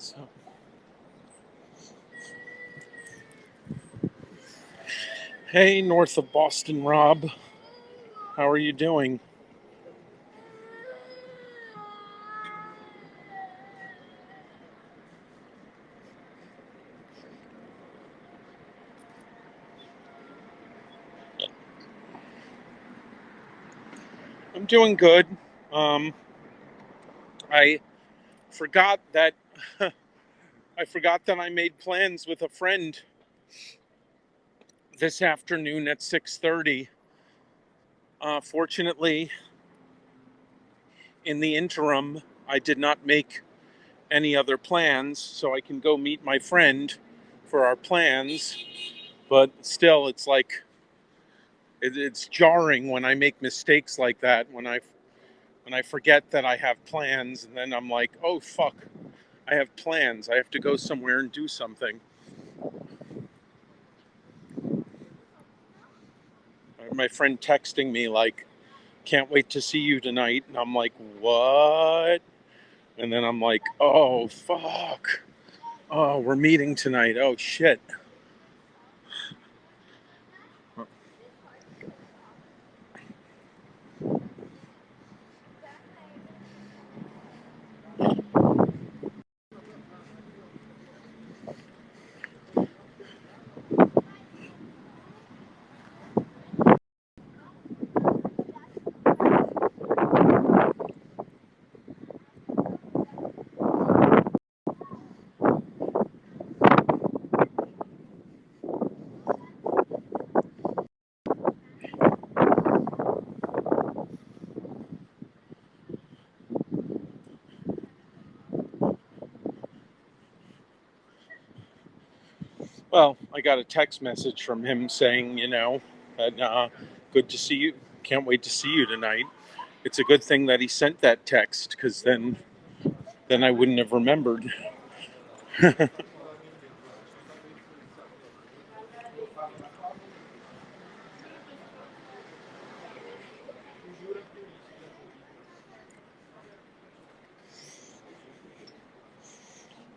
So, hey, north of Boston, Rob, how are you doing? I'm doing good. Um, I forgot that I forgot that I made plans with a friend this afternoon at 6:30. Fortunately, in the interim, I did not make any other plans, so I can go meet my friend for our plans. But still, it's like it's jarring when I make mistakes like that. When I forget that I have plans, and then I'm like, oh fuck, I have plans. I have to go somewhere and do something. My friend texting me like, can't wait to see you tonight. And I'm like, what? And then I'm like, oh fuck. Oh, we're meeting tonight. Oh shit. Well, I got a text message from him saying, that good to see you. Can't wait to see you tonight. It's a good thing that he sent that text because then I wouldn't have remembered.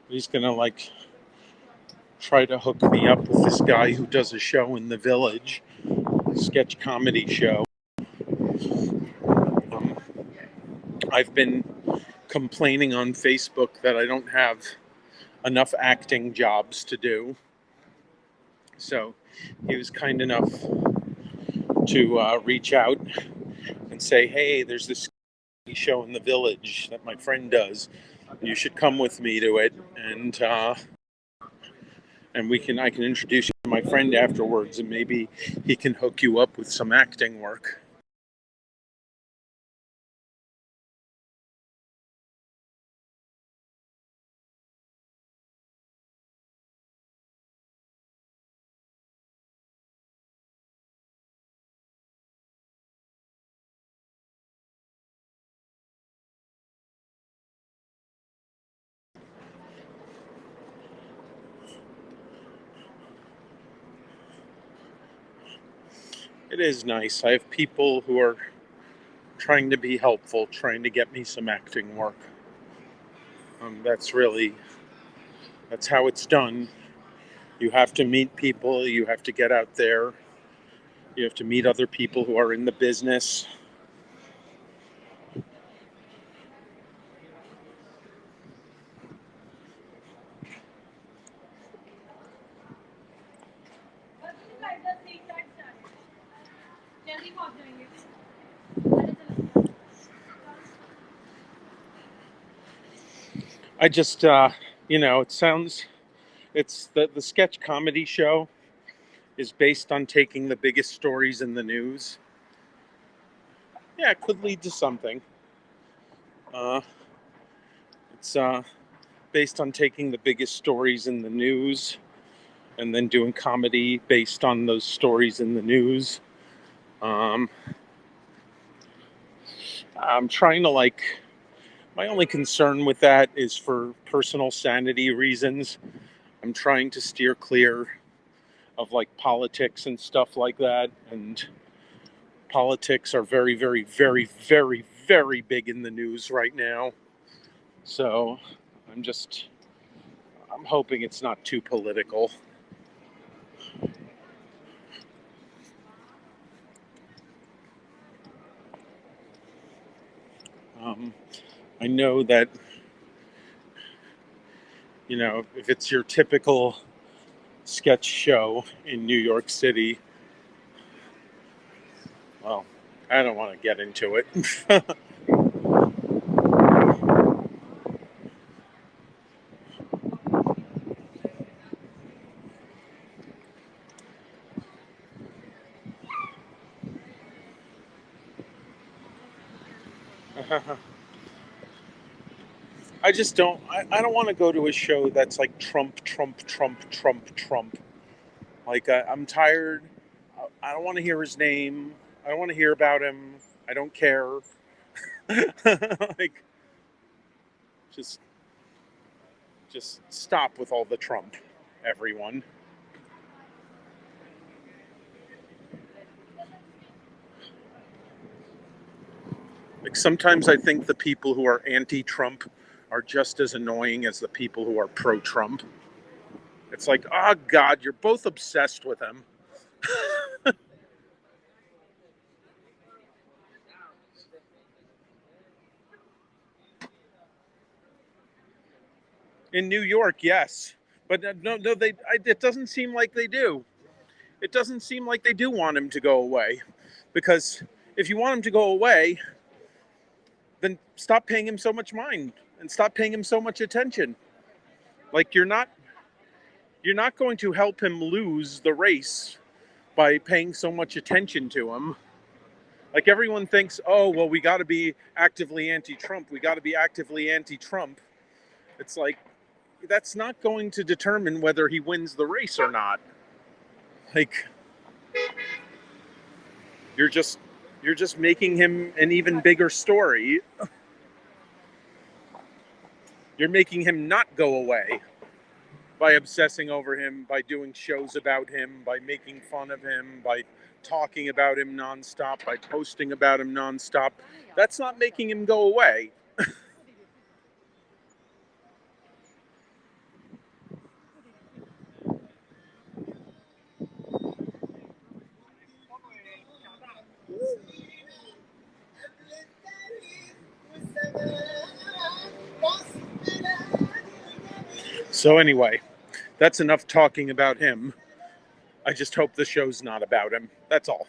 He's gonna like try to hook me up with this guy who does a show in the village, a sketch comedy show. Um, I've been complaining on Facebook that I don't have enough acting jobs to do. So he was kind enough to reach out and say, hey, there's this show in the village that my friend does. You should come with me to it, and I can introduce you to my friend afterwards, and maybe he can hook you up with some acting work. It is nice. I have people who are trying to be helpful, trying to get me some acting work. That's how it's done. You have to meet people, you have to get out there, you have to meet other people who are in the business. I just, it sounds, it's the sketch comedy show is based on taking the biggest stories in the news. Yeah, it could lead to something. Uh, it's based on taking the biggest stories in the news and then doing comedy based on those stories in the news. Um, I'm trying to my only concern with that is for personal sanity reasons. I'm trying to steer clear of like politics and stuff like that. And politics are very, very, very, very, very big in the news right now. So I'm just I'm hoping it's not too political. I know that, if it's your typical sketch show in New York City, well, I don't want to get into it. I just don't. I don't want to go to a show that's like Trump, Trump, Trump, Trump, Trump. Like I'm tired. I don't want to hear his name. I don't want to hear about him. I don't care. Like, just stop with all the Trump, everyone. Like, sometimes I think the people who are anti-Trump are just as annoying as the people who are pro-Trump. It's like, oh God, you're both obsessed with him. In New York, yes, but no, it doesn't seem like they do. It doesn't seem like they do want him to go away, because if you want him to go away, then stop paying him so much mind and stop paying him so much attention. Like, you're not going to help him lose the race by paying so much attention to him. Like, everyone thinks, oh, well, we got to be actively anti-Trump. We got to be actively anti-Trump. It's like, that's not going to determine whether he wins the race or not. Like, you're just making him an even bigger story. You're making him not go away by obsessing over him, by doing shows about him, by making fun of him, by talking about him nonstop, by posting about him nonstop. That's not making him go away. So anyway, that's enough talking about him. I just hope the show's not about him. That's all.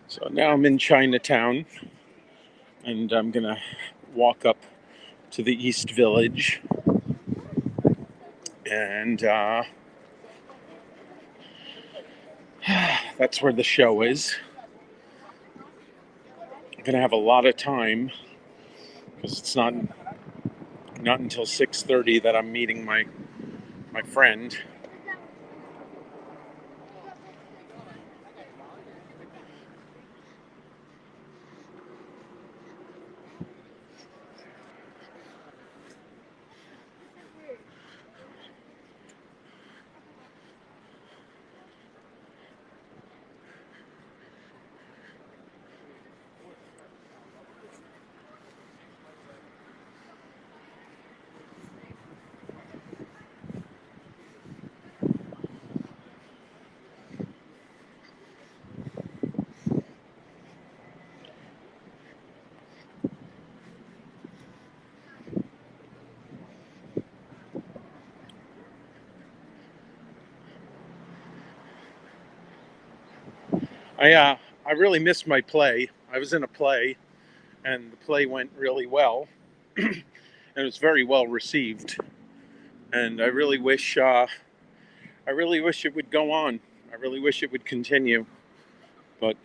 So now I'm in Chinatown, and I'm gonna walk up to the East Village, and that's where the show is. I'm gonna have a lot of time because it's not until 6:30 that I'm meeting my friend. I really missed my play. I was in a play, and the play went really well, and it was very well received. And I really wish it would go on. I really wish it would continue, but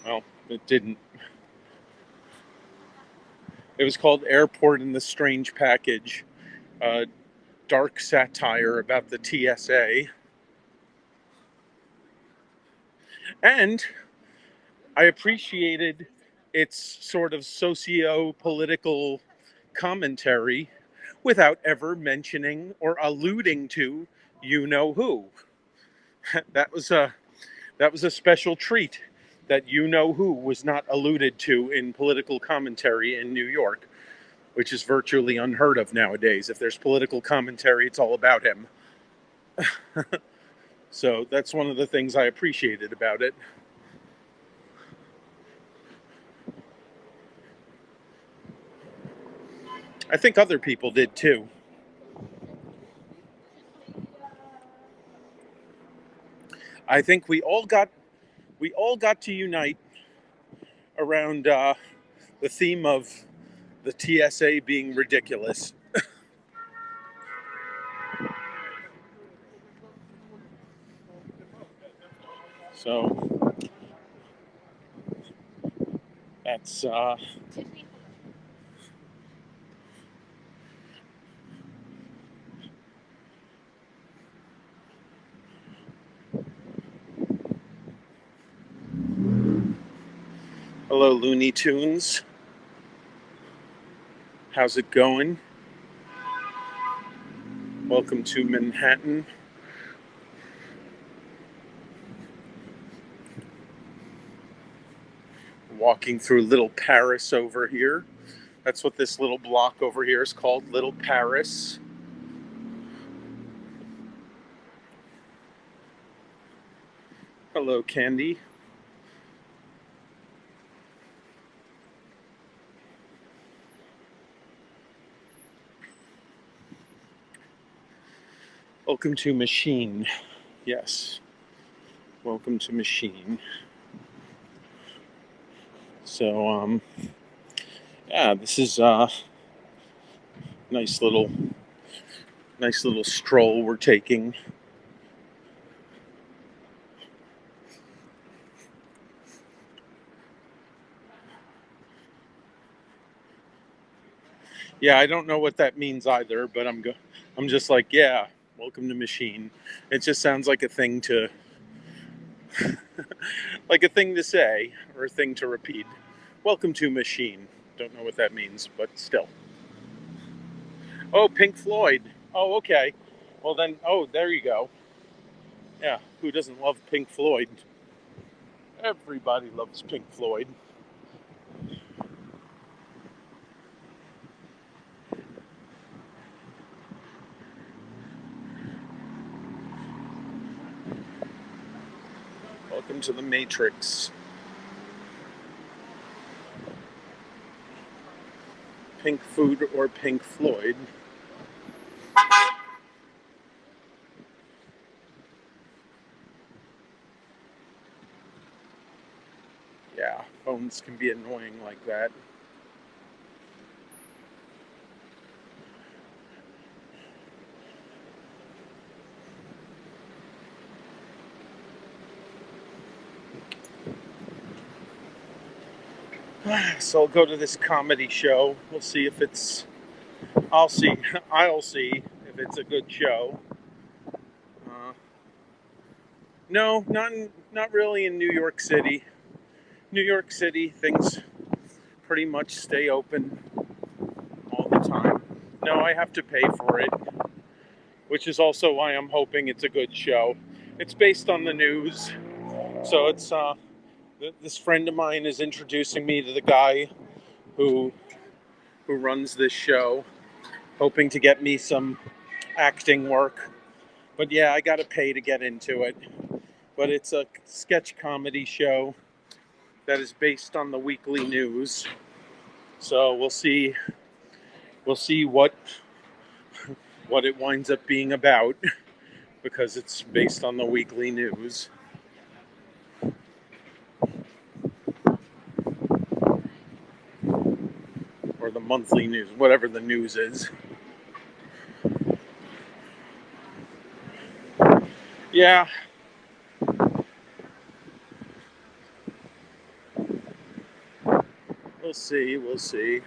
well, it didn't. It was called Airport and the Strange Package, a dark satire about the TSA. And I appreciated its sort of socio-political commentary without ever mentioning or alluding to you know who. That was a special treat that you know who was not alluded to in political commentary in New York, which is virtually unheard of nowadays. If there's political commentary, it's all about him. So that's one of the things I appreciated about it. I think other people did too. I think we all got to unite around the theme of the TSA being ridiculous. So that's hello, Looney Tunes. How's it going? Welcome to Manhattan. Walking through Little Paris over here. That's what this little block over here is called, Little Paris. Hello, Candy. Welcome to Machine. Yes. Welcome to Machine. So, yeah, this is nice little stroll we're taking. Yeah, I don't know what that means either, but I'm just like, yeah, welcome to Machine. It just sounds like a thing to like a thing to say or a thing to repeat. Welcome to Machine. Don't know what that means, but still. Oh, Pink Floyd. Oh, okay. Well then, oh, there you go. Yeah, who doesn't love Pink Floyd? Everybody loves Pink Floyd. Welcome to the Matrix. Pink food or Pink Floyd? Yeah, phones can be annoying like that. So I'll go to this comedy show. We'll see if it's. I'll see. I'll see if it's a good show. Uh, no, not really in New York City. New York City, things pretty much stay open all the time. No, I have to pay for it, which is also why I'm hoping it's a good show. It's based on the news, so it's this friend of mine is introducing me to the guy who runs this show, hoping to get me some acting work. But yeah, I got to pay to get into it. But it's a sketch comedy show that is based on the weekly news. So we'll see what it winds up being about because it's based on the weekly news. Or the monthly news, whatever the news is. Yeah. We'll see.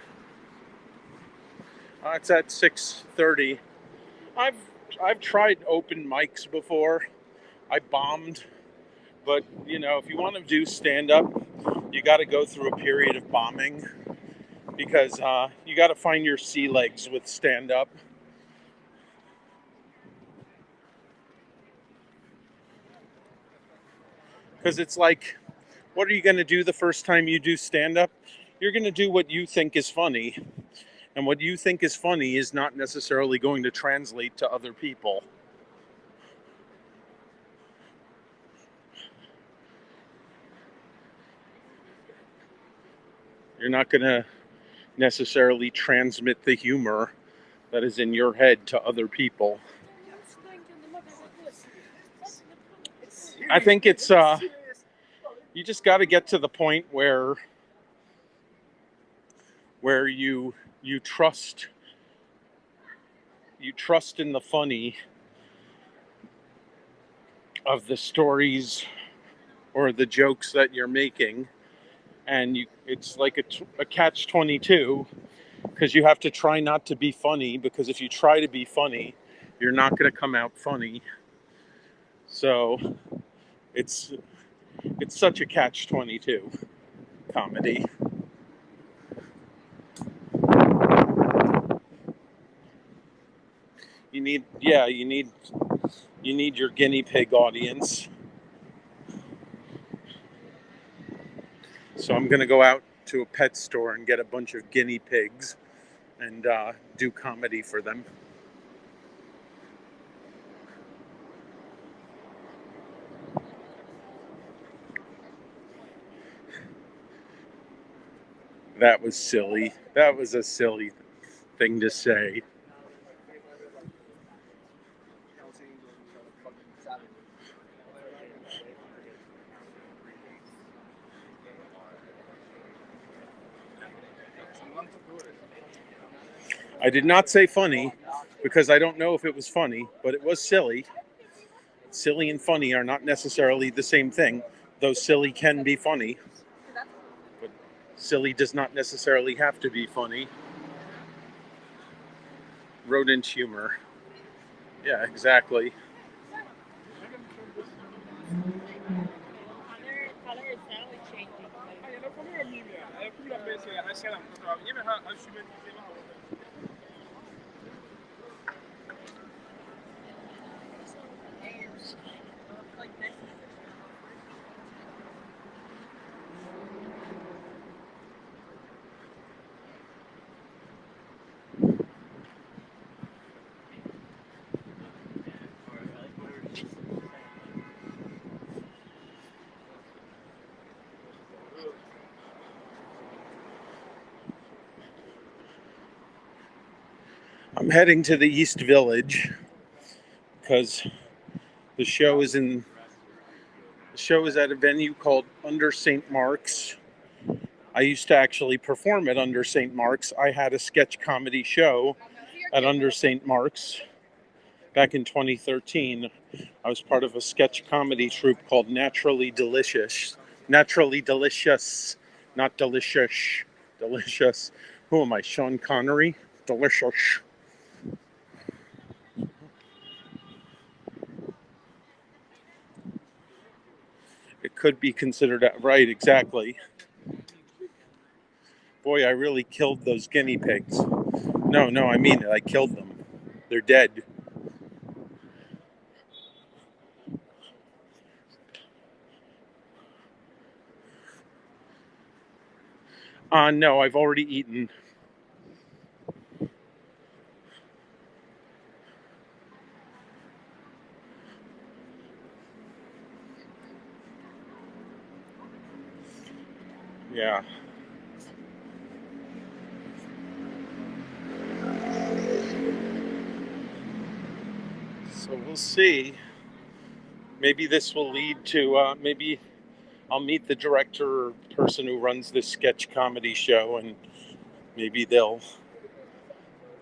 It's at 6:30. I've I've tried open mics before. I bombed, but if you want to do stand up, you got to go through a period of bombing because you got to find your sea legs with stand up. Because it's like, what are you going to do the first time you do stand up? You're going to do what you think is funny. And what you think is funny is not necessarily going to translate to other people. You're not going to necessarily transmit the humor that is in your head to other people. I think it's you just got to get to the point where you trust in the funny of the stories or the jokes that you're making, and it's like a catch-22, because you have to try not to be funny, because if you try to be funny, you're not going to come out funny. So it's such a catch-22 comedy. You need your guinea pig audience. So I'm going to go out to a pet store and get a bunch of guinea pigs and do comedy for them. That was silly. That was a silly thing to say. I did not say funny because I don't know if it was funny, but it was silly. Silly and funny are not necessarily the same thing, though silly can be funny. But silly does not necessarily have to be funny. Rodent humor. Yeah, exactly. I'm heading to the East Village because the show is at a venue called Under St. Mark's. I used to actually perform at Under St. Mark's. I had a sketch comedy show at Under St. Mark's back in 2013. I was part of a sketch comedy troupe called Naturally Delicious. Naturally Delicious, not delicious. Delicious. Who am I? Sean Connery? Delicious. It could be considered right, exactly. Boy, I really killed those guinea pigs. No, I mean it. I killed them. They're dead. No, I've already eaten. Yeah. So we'll see. Maybe this will lead to, maybe I'll meet the director or person who runs this sketch comedy show, and maybe they'll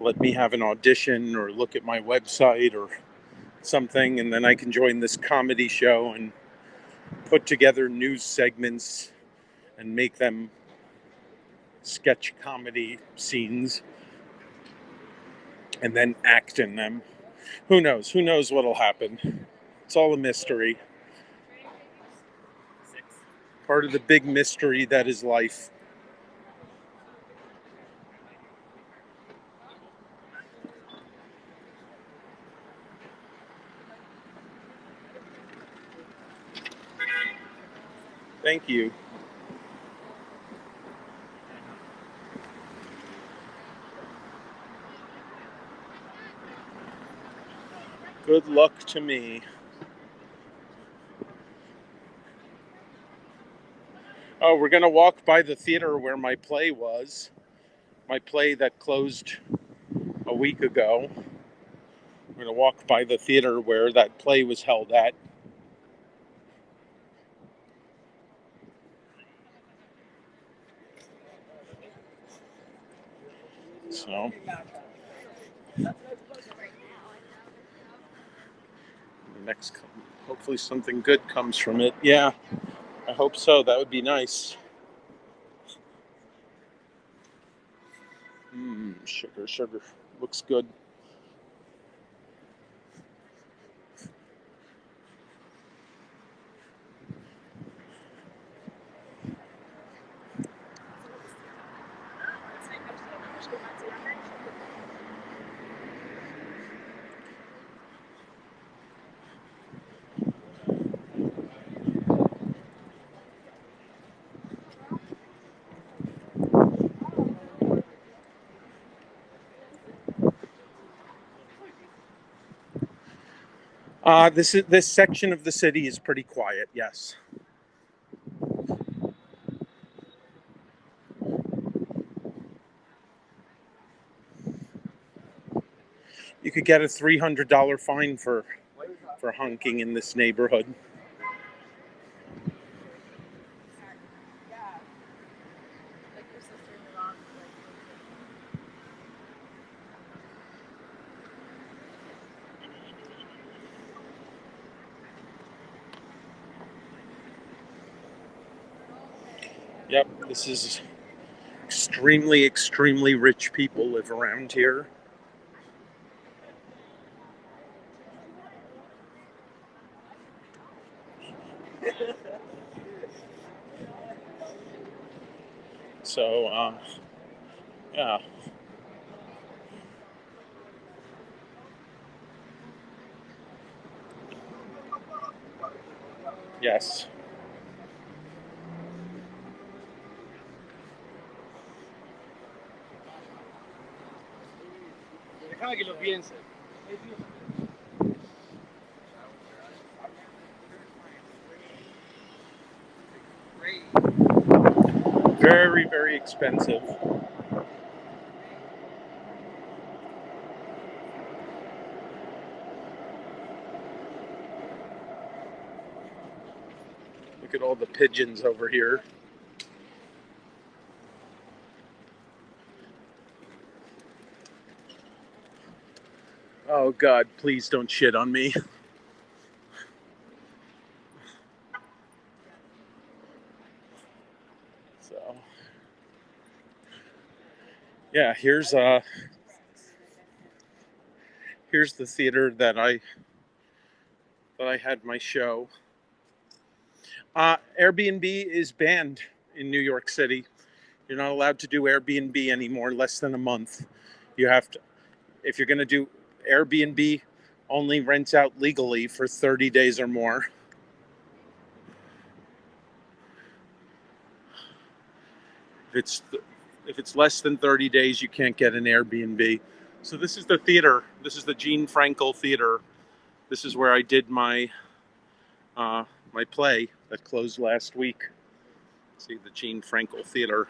let me have an audition or look at my website or something, and then I can join this comedy show and put together news segments and make them sketch comedy scenes. and then act in them. Who knows? Who knows what'll happen? It's all a mystery. Part of the big mystery that is life. Thank you. Good luck to me. Oh, we're going to walk by the theater where my play was. My play that closed a week ago. We're going to walk by the theater where that play was held at. So, next, hopefully something good comes from it. Yeah, I hope so. That would be nice. Sugar, sugar. Looks good. This section of the city is pretty quiet. Yes. You could get a $300 fine for honking in this neighborhood. Yep, this is extremely, extremely rich people live around here. So, yeah. Yes. Very, very expensive. Look at all the pigeons over here. Oh, God, please don't shit on me. So, yeah, here's the theater that I had my show. Airbnb is banned in New York City. You're not allowed to do Airbnb anymore less than a month. You have to, if you're going to do Airbnb, only rents out legally for 30 days or more. If it's less than 30 days, you can't get an Airbnb. So this is the theater. This is the Gene Frankel Theater. This is where I did my my play that closed last week. See the Gene Frankel Theater.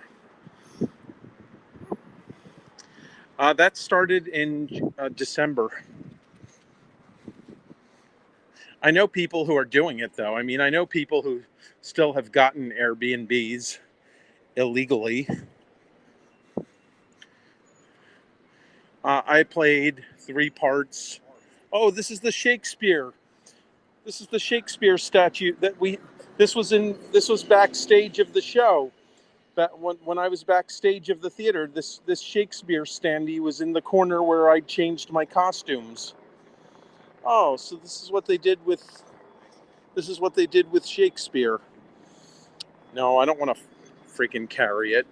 That started in December. I know people who are doing it, though. I mean, I know people who still have gotten Airbnbs illegally. I played 3 parts. Oh, this is the Shakespeare. This is the Shakespeare statue that this was backstage of the show. When I was backstage of the theater, this Shakespeare standee was in the corner where I changed my costumes. Oh, so this is what they did with Shakespeare. No, I don't want to freaking carry it.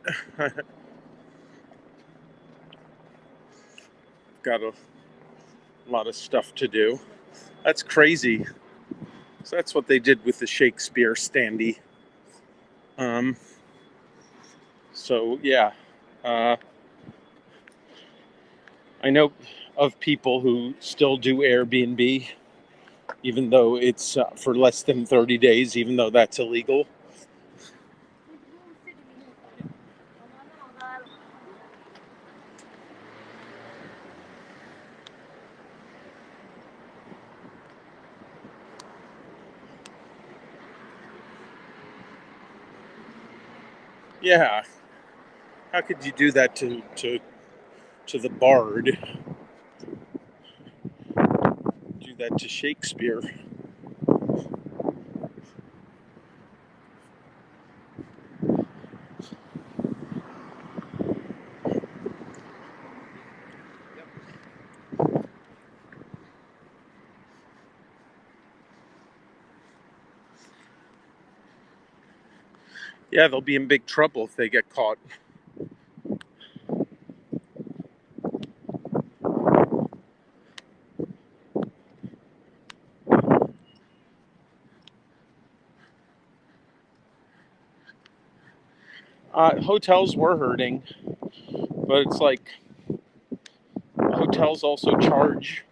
Got a lot of stuff to do. That's crazy. So that's what they did with the Shakespeare standee. Um, so yeah, uh, I know of people who still do Airbnb, even though it's for less than 30 days, even though that's illegal. Yeah, how could you do that to the Bard? Do that to Shakespeare? Yeah, they'll be in big trouble if they get caught. Hotels were hurting, but it's like hotels also charge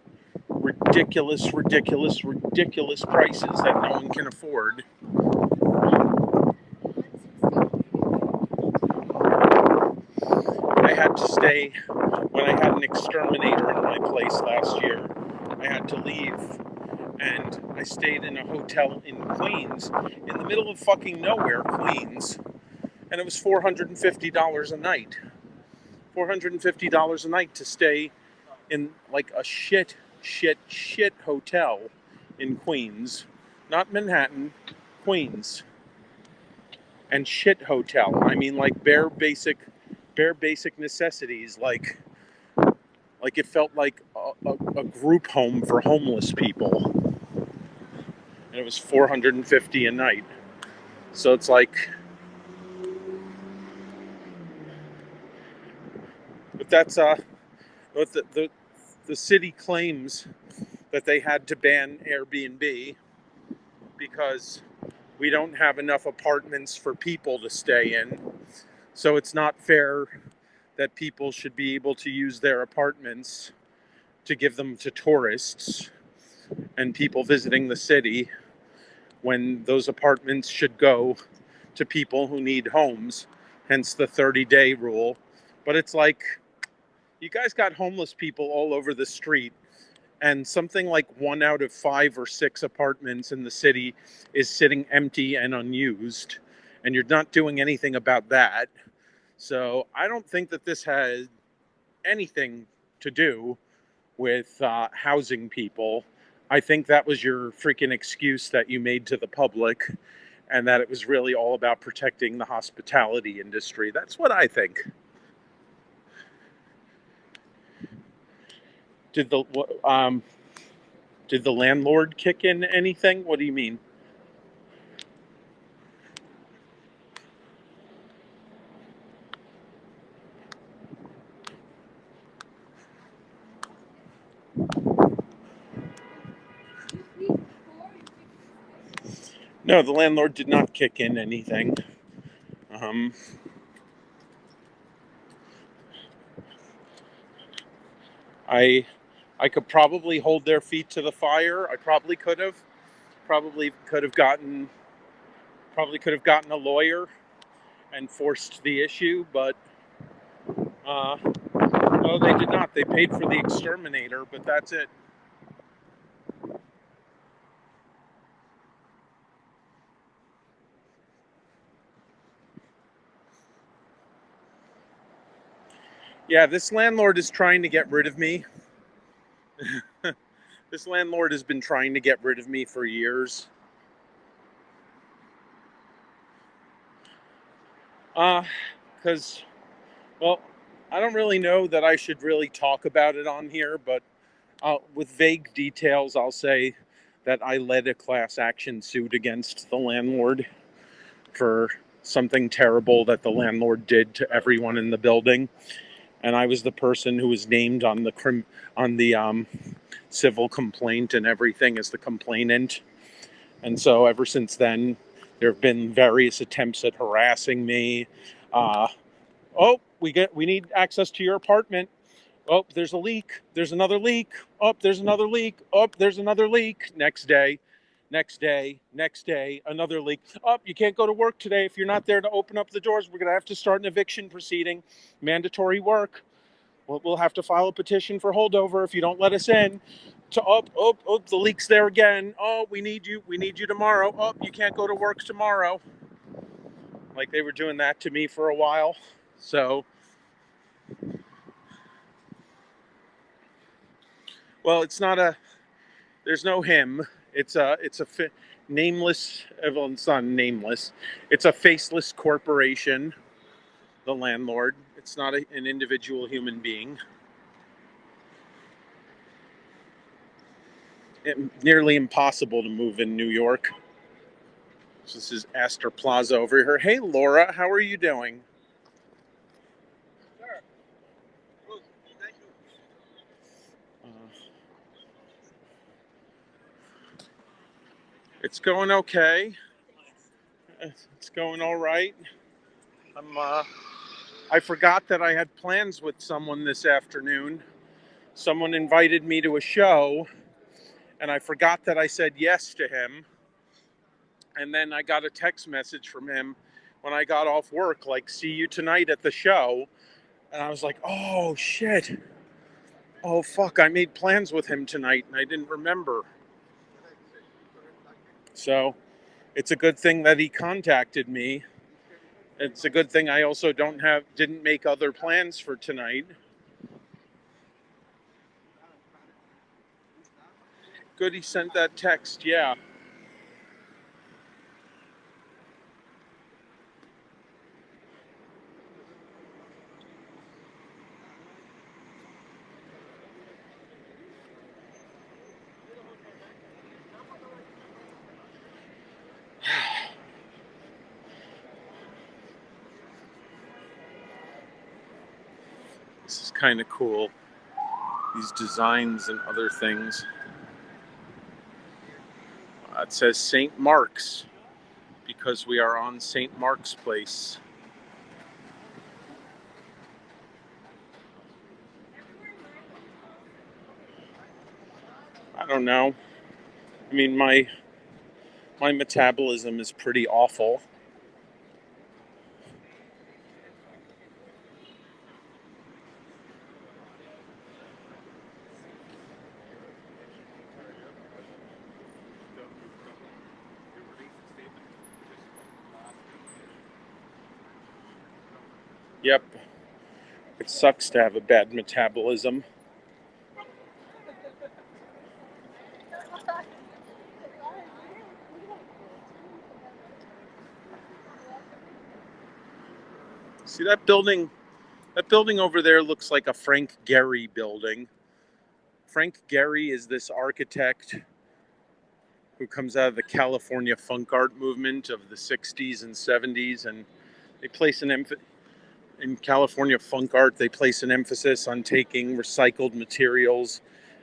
ridiculous prices that no one can afford. I had to stay when I had an exterminator in my place last year. I had to leave, and I stayed in a hotel in Queens, in the middle of fucking nowhere, Queens, and it was $450 a night. $450 a night to stay in like a shit hotel in Queens, not Manhattan, Queens. And shit hotel. I mean, like bare basic necessities. Like it felt like a group home for homeless people, and it was $450 a night. So it's like, but that's but the city claims that they had to ban Airbnb because we don't have enough apartments for people to stay in. So it's not fair that people should be able to use their apartments to give them to tourists and people visiting the city when those apartments should go to people who need homes, hence the 30-day rule. But it's like, you guys got homeless people all over the street, and something like 1 out of 5 or 6 apartments in the city is sitting empty and unused, and you're not doing anything about that. So I don't think that this has anything to do with housing people. I think that was your freaking excuse that you made to the public, and that it was really all about protecting the hospitality industry. That's what I think. Did the um, did the landlord kick in anything? What do you mean? No, the landlord did not kick in anything. Um, I I could probably hold their feet to the fire. I probably could have. Probably could have gotten. Probably could have gotten a lawyer and forced the issue, but no, they did not. They paid for the exterminator, but that's it. Yeah, this landlord is trying to get rid of me. This landlord has been trying to get rid of me for years. Because, well, I don't really know that I should really talk about it on here, but with vague details, I'll say that I led a class action suit against the landlord for something terrible that the landlord did to everyone in the building, and I was the person who was named on the civil complaint and everything as the complainant. And so ever since then, there have been various attempts at harassing me. Uh, we need access to your apartment. Oh, there's a leak. There's another leak. Oh, there's another leak. Oh, there's another leak. Next day, another leak. Oh, you can't go to work today if you're not there to open up the doors. We're going to have to start an eviction proceeding. Mandatory work. We'll have to file a petition for holdover if you don't let us in. The leak's there again. Oh, we need you. We need you tomorrow. Oh, you can't go to work tomorrow. Like they were doing that to me for a while. So, well, there's no him. It's a nameless, well, it's not nameless. It's a faceless corporation, the landlord. It's not an individual human being. Nearly impossible to move in New York. So this is Astor Plaza over here. Hey, Laura, how are you doing? Sure. Good. Thank you. It's going okay. It's going all right. I forgot that I had plans with someone this afternoon. Someone invited me to a show, and I forgot that I said yes to him. And then I got a text message from him when I got off work, like, see you tonight at the show. And I was like, oh, shit. Oh, fuck, I made plans with him tonight, and I didn't remember. So it's a good thing that he contacted me. It's a good thing I also didn't make other plans for tonight. Good, he sent that text, yeah. This is kind of cool. These designs and other things. It says St. Mark's because we are on St. Mark's Place. I don't know. I mean, my metabolism is pretty awful. Yep. It sucks to have a bad metabolism. See that building? That building over there looks like a Frank Gehry building. Frank Gehry is this architect who comes out of the California funk art movement of the 60s and 70s, and they place in California funk art, they place an emphasis on taking recycled materials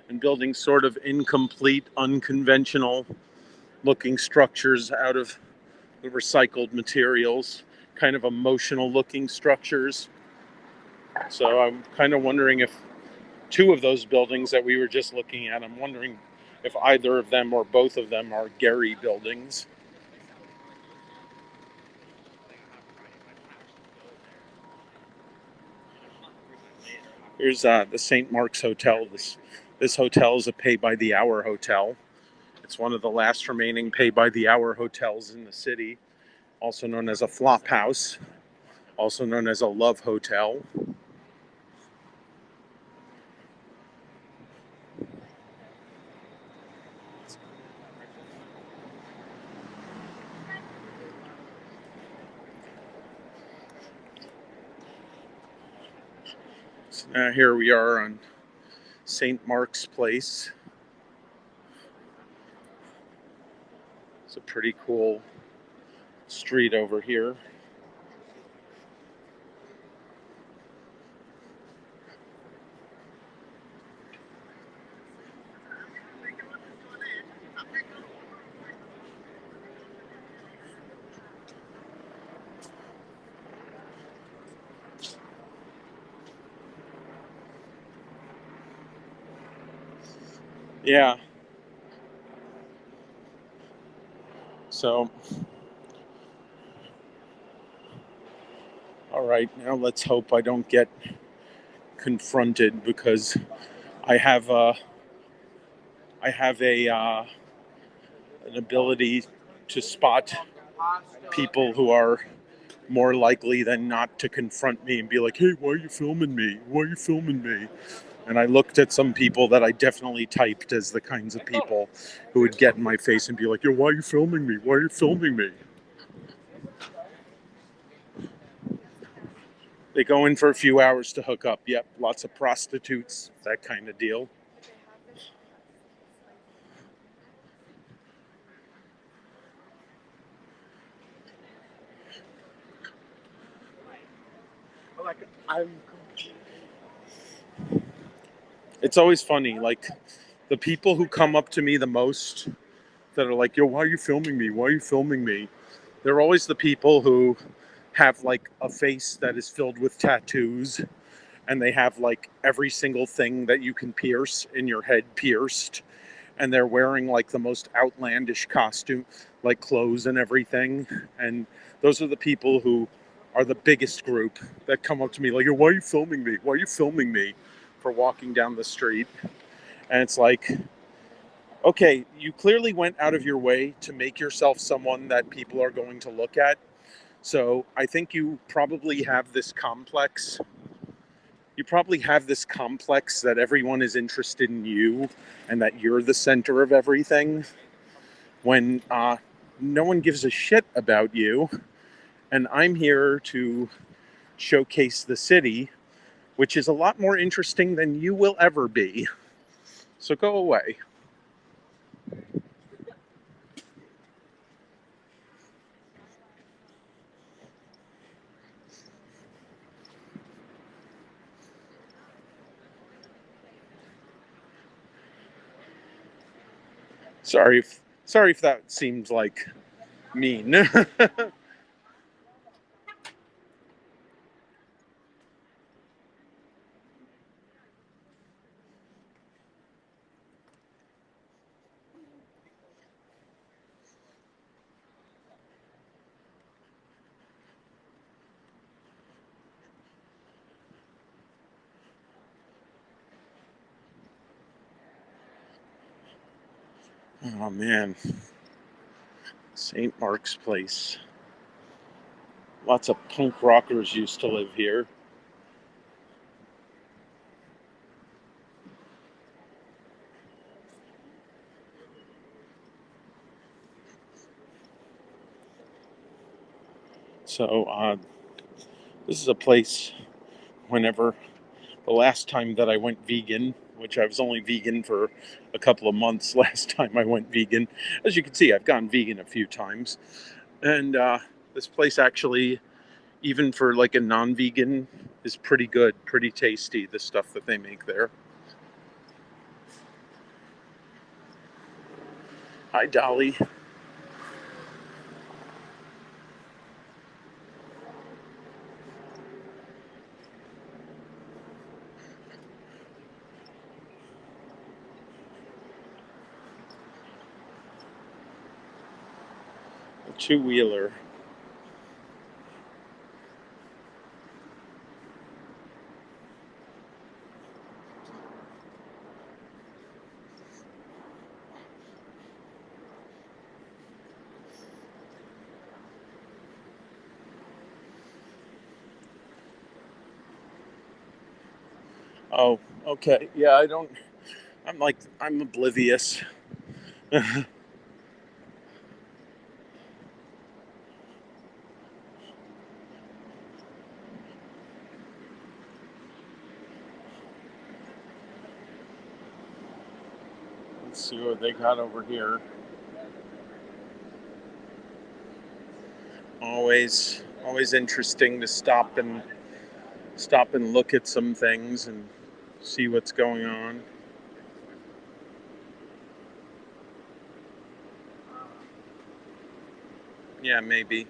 and building sort of incomplete, unconventional looking structures out of the recycled materials, kind of emotional looking structures. So I'm kind of wondering if two of those buildings that we were just looking at, I'm wondering if either of them or both of them are Gehry buildings. Here's the St. Mark's Hotel. This hotel is a pay-by-the-hour hotel. It's one of the last remaining pay-by-the-hour hotels in the city, also known as a flop house, also known as a love hotel. So now here we are on St. Mark's Place. It's a pretty cool street over here. Yeah. So, all right, now let's hope I don't get confronted because I have a I have a an ability to spot people who are more likely than not to confront me and be like, "Hey, why are you filming me? Why are you filming me?" And I looked at some people that I definitely typed as the kinds of people who would get in my face and be like, "Yo, why are you filming me? Why are you filming me?" They go in for a few hours to hook up. Yep, lots of prostitutes, that kind of deal. Like I'm. It's always funny, like the people who come up to me the most that are like, "Yo, why are you filming me? Why are you filming me?" They're always the people who have like a face that is filled with tattoos and they have like every single thing that you can pierce in your head pierced, and they're wearing like the most outlandish costume, like clothes and everything. And those are the people who are the biggest group that come up to me like, "Why are you filming me? Why are you filming me?" For walking down the street. And it's like, okay, you clearly went out of your way to make yourself someone that people are going to look at. So I think you probably have this complex. You probably have this complex that everyone is interested in you and that you're the center of everything when no one gives a shit about you. And I'm here to showcase the city, which is a lot more interesting than you will ever be. So go away. Sorry if that seems like mean. Oh man, St. Mark's Place. Lots of punk rockers used to live here. So this is a place. Whenever the last time that I went vegan, which I was only vegan for a couple of months last time I went vegan. As you can see, I've gone vegan a few times. And this place actually, even for like a non-vegan, is pretty good, pretty tasty, the stuff that they make there. Hi, Dolly. A two-wheeler. Oh, okay. Yeah, I'm oblivious. see what they got over here. Always interesting to stop and look at some things and see what's going on. Yeah, maybe.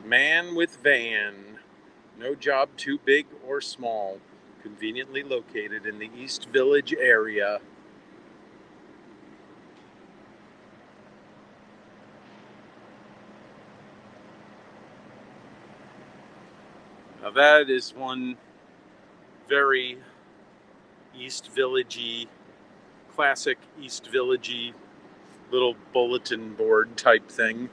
Man with van. No job too big or small. Conveniently located in the East Village area. Now that is one very East Village-y, classic East Village-y little bulletin board type thing.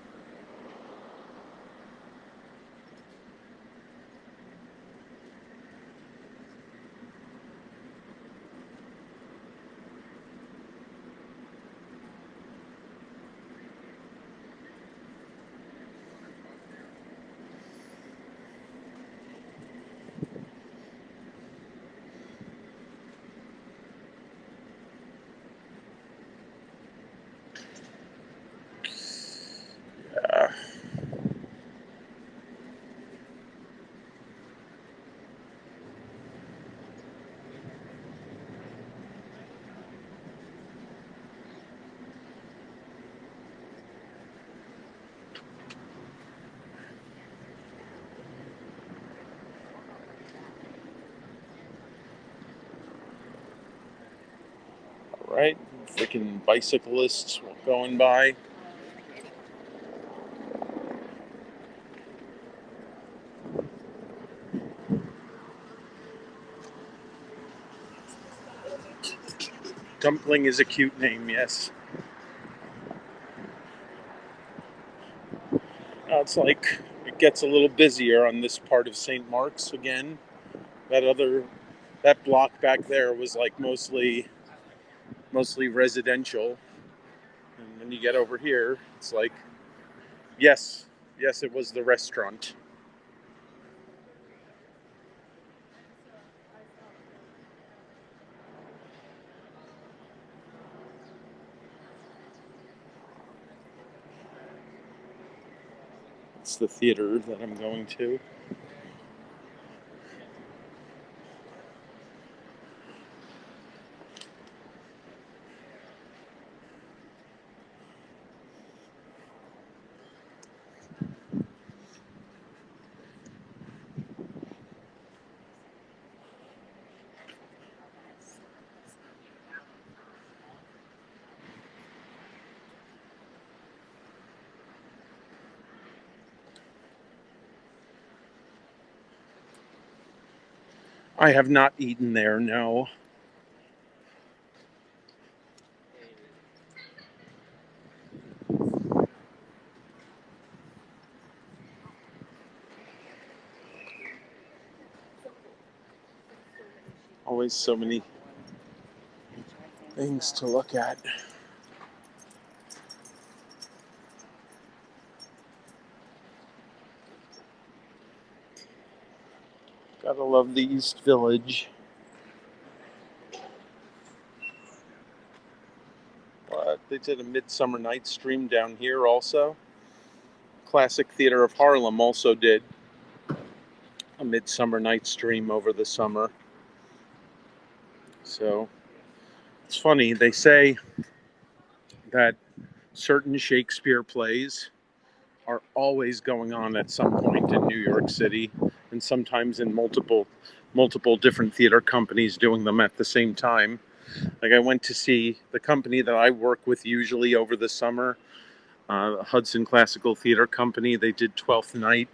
Right? Freaking bicyclists going by. Dumpling is a cute name, yes. Now it's like it gets a little busier on this part of St. Mark's again. That block back there was like mostly residential. And when you get over here, it's like, yes, it was the restaurant. It's the theater that I'm going to. I have not eaten there, no. Always so many things to look at. Gotta love the East Village. They did a Midsummer Night's Dream down here also. Classic Theater of Harlem also did a Midsummer Night's Dream over the summer. So it's funny, they say that certain Shakespeare plays are always going on at some point in New York City, and sometimes in multiple different theater companies doing them at the same time. Like I went to see the company that I work with usually over the summer, Hudson Classical Theater Company. They did Twelfth Night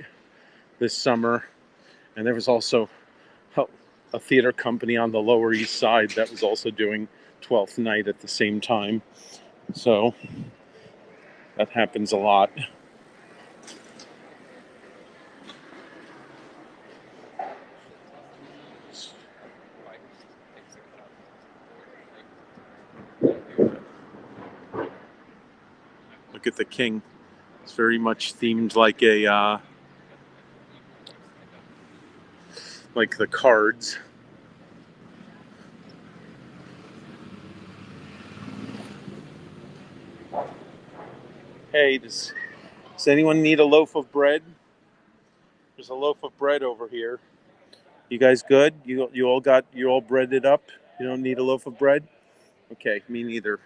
this summer, and there was also a theater company on the Lower East Side that was also doing Twelfth Night at the same time. So that happens a lot. Look at the king. It's very much themed like like the cards. Hey, does anyone need a loaf of bread? There's a loaf of bread over here. You guys good? You all breaded up? You don't need a loaf of bread? Okay, me neither.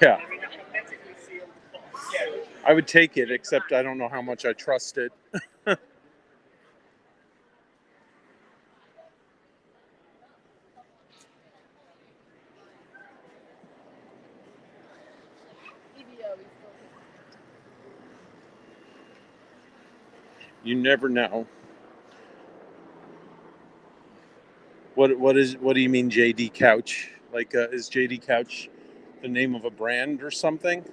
Yeah, I would take it, except I don't know how much I trust it. You never know. What do you mean JD Couch? Like is JD Couch the name of a brand or something?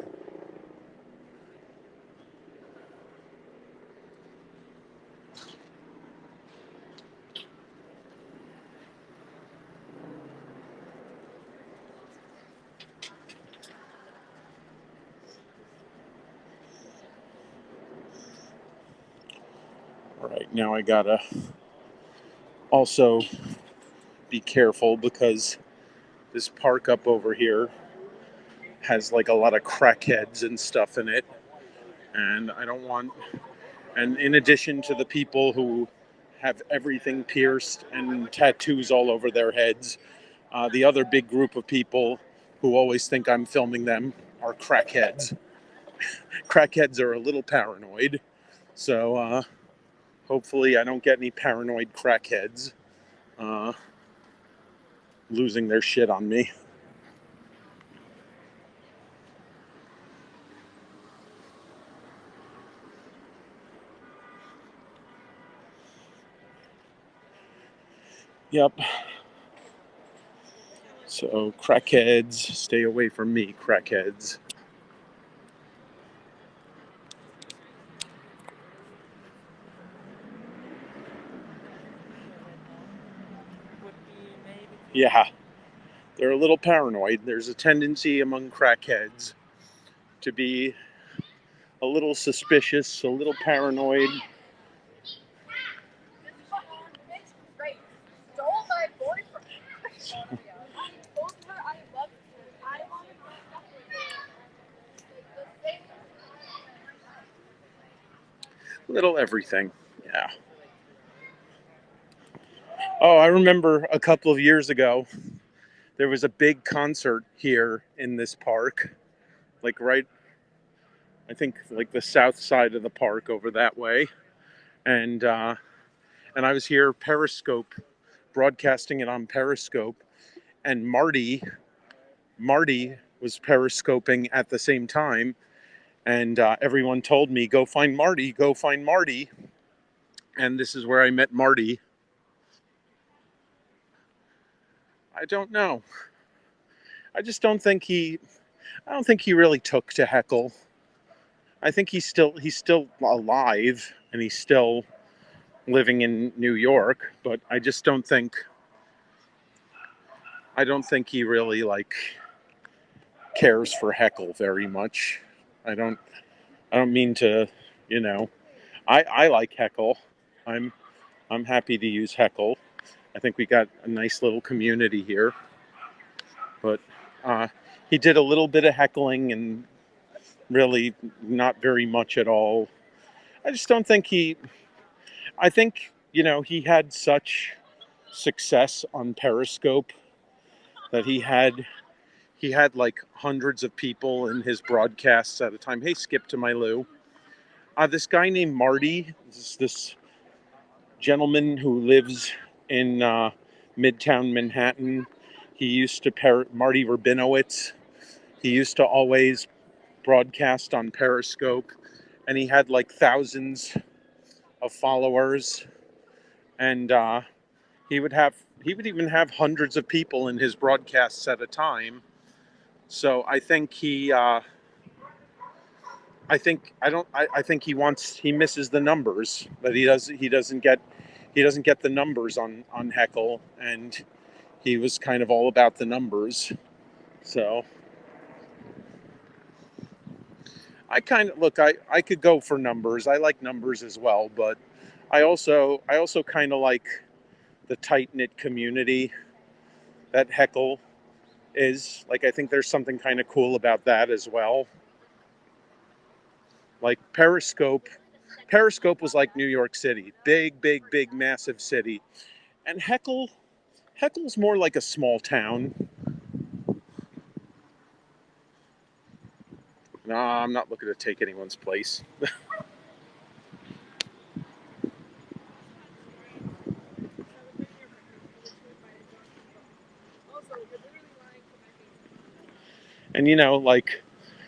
All right, now I gotta also be careful because this park up over here has like a lot of crackheads and stuff in it, and I don't want. And in addition to the people who have everything pierced and tattoos all over their heads, the other big group of people who always think I'm filming them are crackheads. Crackheads are a little paranoid, so hopefully I don't get any paranoid crackheads uh, losing their shit on me. Yep. So crackheads, stay away from me, crackheads. Yeah, they're a little paranoid. There's a tendency among crackheads to be a little suspicious, a little paranoid. Little everything. Yeah. Oh, I remember a couple of years ago, there was a big concert here in this park, like right, I think like the south side of the park over that way, and I was here Periscope, broadcasting it on Periscope, and Marty was periscoping at the same time, and everyone told me, "Go find Marty, go find Marty," and this is where I met Marty. I don't know. I just don't think he. I don't think he really took to Heckle. I think he's still alive and he's still living in New York, but I just don't think. I don't think he really like cares for Heckle very much. I don't. I don't mean to. You know. I like Heckle. I'm I'm happy to use Heckle. I think we got a nice little community here. But he did a little bit of heckling and really not very much at all. I just don't think he. I think he had such success on Periscope that he had like hundreds of people in his broadcasts at a time. Hey, skip to my Lou. This guy named Marty, this gentleman who lives in Midtown Manhattan. He used to Marty Rabinowitz. He used to always broadcast on Periscope, and he had like thousands of followers, and he would even have hundreds of people in his broadcasts at a time. So I think he misses the numbers, but he doesn't get the numbers on Heckle, and he was kind of all about the numbers. So I could go for numbers. I like numbers as well, but I also kind of like the tight knit community that Heckle is. Like, I think there's something kind of cool about that as well. Like Periscope was like New York City, big, massive city, and Heckle's more like a small town. No, I'm not looking to take anyone's place. And like,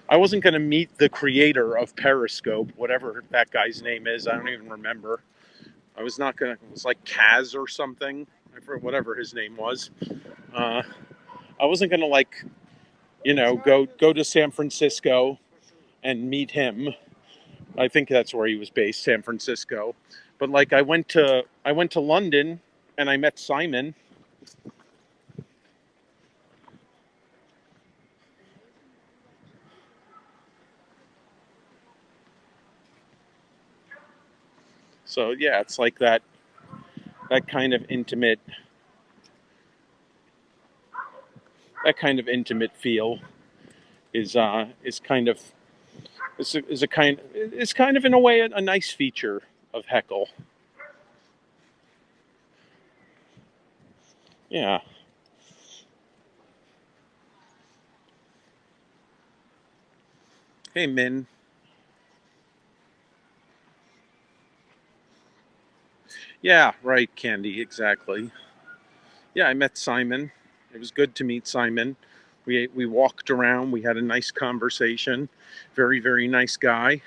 I wasn't going to meet the creator of Periscope, whatever that guy's name is. I don't even remember. I was not going to, it was like Kaz or something, whatever his name was. I wasn't going to, like, go to San Francisco and meet him. I think that's where he was based, San Francisco. But like, I went to London and I met Simon. So yeah, it's like that kind of intimate feel is kind of is kind of in a way a nice feature of Heckle. Yeah. Hey, Min. Yeah, right, Candy, exactly. Yeah, I met Simon. It was good to meet Simon. We walked around. We had a nice conversation. Very nice guy.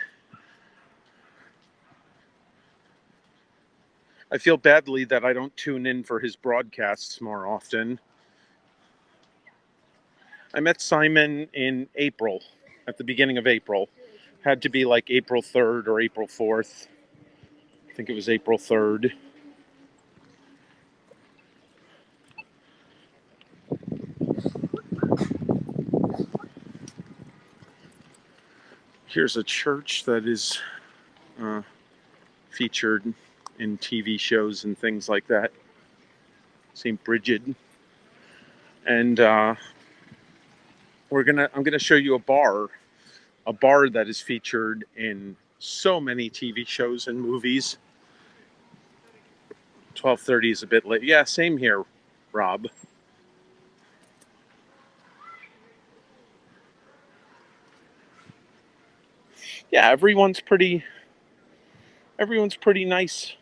I feel badly that I don't tune in for his broadcasts more often. I met Simon in April, at the beginning of April. Had to be like April 3rd or April 4th. I think it was April 3rd. Here's a church that is featured in TV shows and things like that. St. Bridget. And I'm gonna show you a bar that is featured in so many TV shows and movies. 12:30 is a bit late. Yeah, same here, Rob. Yeah, everyone's pretty nice,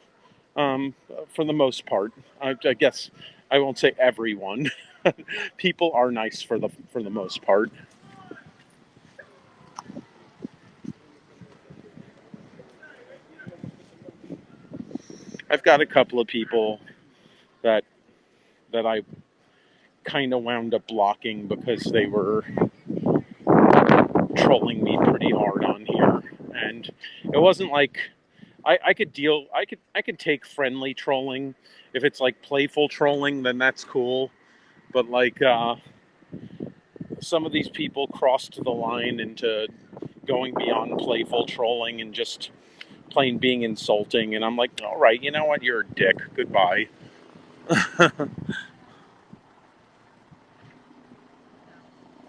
for the most part. I guess I won't say everyone. People are nice for the most part. I've got a couple of people that I kind of wound up blocking because they were trolling me pretty hard on here, and it wasn't like I could deal. I could take friendly trolling. If it's like playful trolling, then that's cool. But like, some of these people crossed the line into going beyond playful trolling and just plain being insulting. And I'm like, all right, you know what? You're a dick. Goodbye.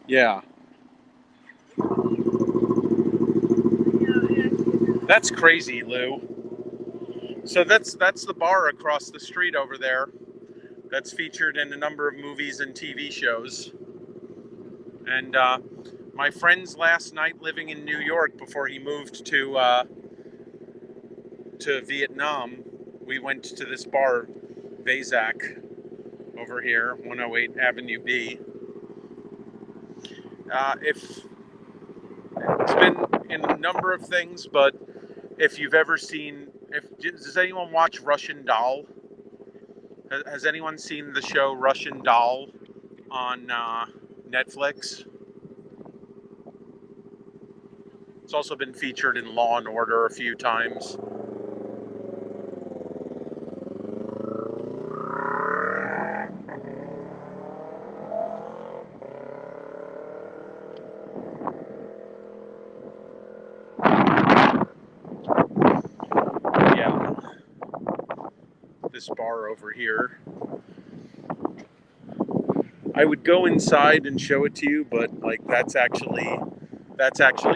Yeah, that's crazy, Lou. So that's the bar across the street over there. That's featured in a number of movies and TV shows. And my friend's last night living in New York before he moved to Vietnam, we went to this bar, Bazak, over here, 108 Avenue B. If it's been in a number of things, but if you've ever seen, does anyone watch Russian Doll? Has anyone seen the show Russian Doll on Netflix? It's also been featured in Law and Order a few times. Yeah, this bar over here. I would go inside and show it to you, but like that's actually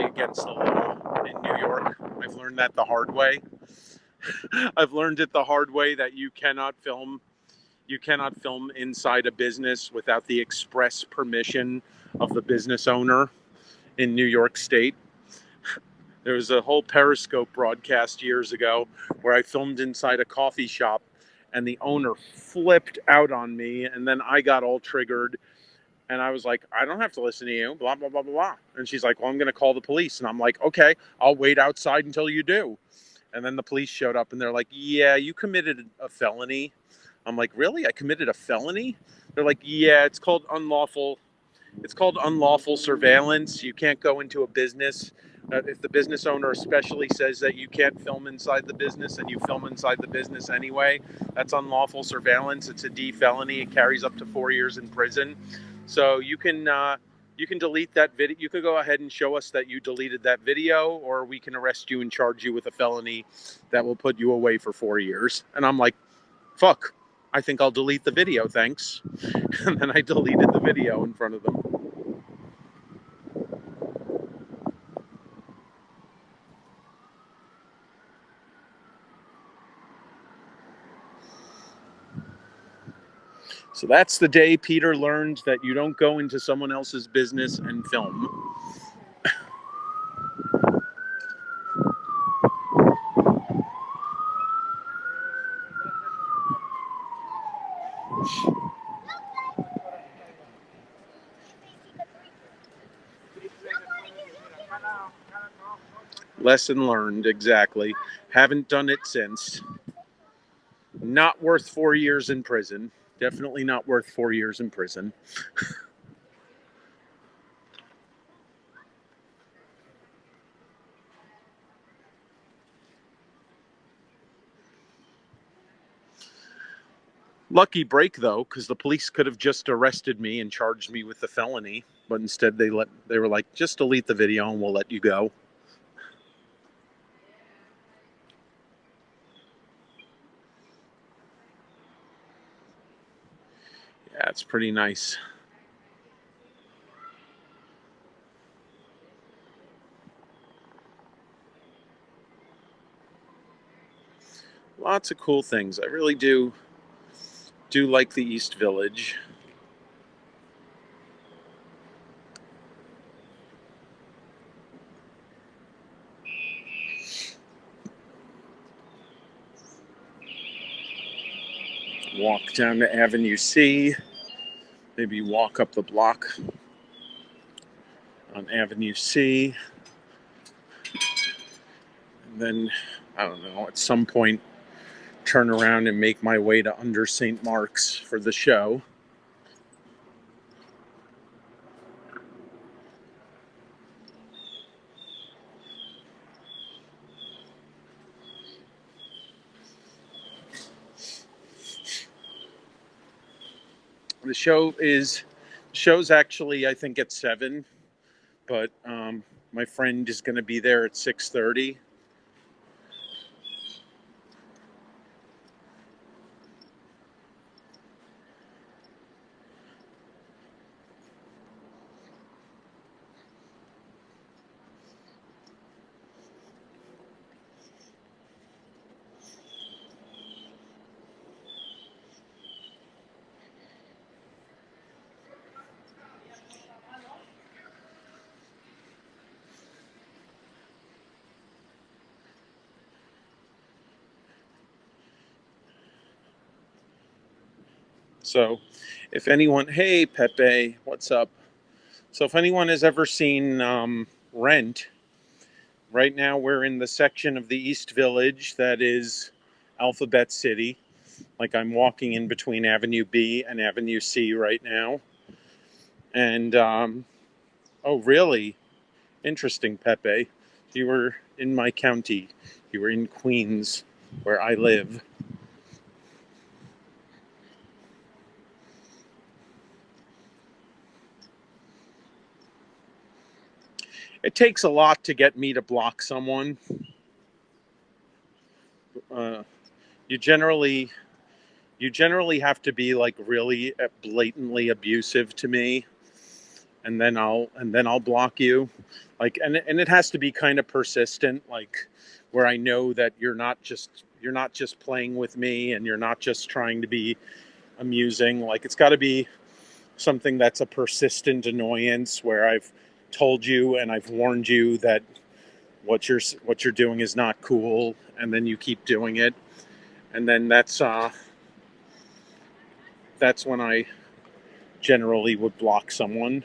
against the law in New York. I've learned that the hard way. I've learned it the hard way that you cannot film inside a business without the express permission of the business owner in New York State. There was a whole Periscope broadcast years ago where I filmed inside a coffee shop and the owner flipped out on me, and then I got all triggered and I was like, I don't have to listen to you, blah, blah, blah, blah, blah. And she's like, well, I'm going to call the police. And I'm like, okay, I'll wait outside until you do. And then the police showed up and they're like, yeah, you committed a felony. I'm like, really? I committed a felony? They're like, yeah, it's called unlawful surveillance. You can't go into a business. If the business owner especially says that you can't film inside the business and you film inside the business anyway, that's unlawful surveillance. It's a D felony. It carries up to 4 years in prison. So you can delete that video. You could go ahead and show us that you deleted that video, or we can arrest you and charge you with a felony that will put you away for 4 years. And I'm like, fuck, I think I'll delete the video, thanks. And then I deleted the video in front of them. So that's the day Peter learned that you don't go into someone else's business and film. Lesson learned, exactly. Haven't done it since. Not worth 4 years in prison. Definitely not worth 4 years in prison. Lucky break though, because the police could have just arrested me and charged me with the felony, but instead they were like, just delete the video and we'll let you go. Yeah, it's pretty nice. Lots of cool things. I really do like the East Village. Walk down to Avenue C, maybe walk up the block on Avenue C, and then, I don't know, at some point turn around and make my way to Under St. Mark's for the show. The show's actually, I think, at 7, but my friend is going to be there at 6:30. So if anyone, hey Pepe, what's up? So if anyone has ever seen Rent, Right now, we're in the section of the East Village that is Alphabet City. Like I'm walking in between Avenue B and Avenue C right now. And, oh, really? Interesting, Pepe. You were in my county. You were in Queens, where I live. It takes a lot to get me to block someone. Uh, you generally you generally have to be like really blatantly abusive to me, and then I'll block you. Like, and it has to be kind of persistent, like where I know that you're not just playing with me, and you're not just trying to be amusing. Like, it's got to be something that's a persistent annoyance where I've told you and I've warned you that what you're doing is not cool, and then you keep doing it, and then that's when I generally would block someone.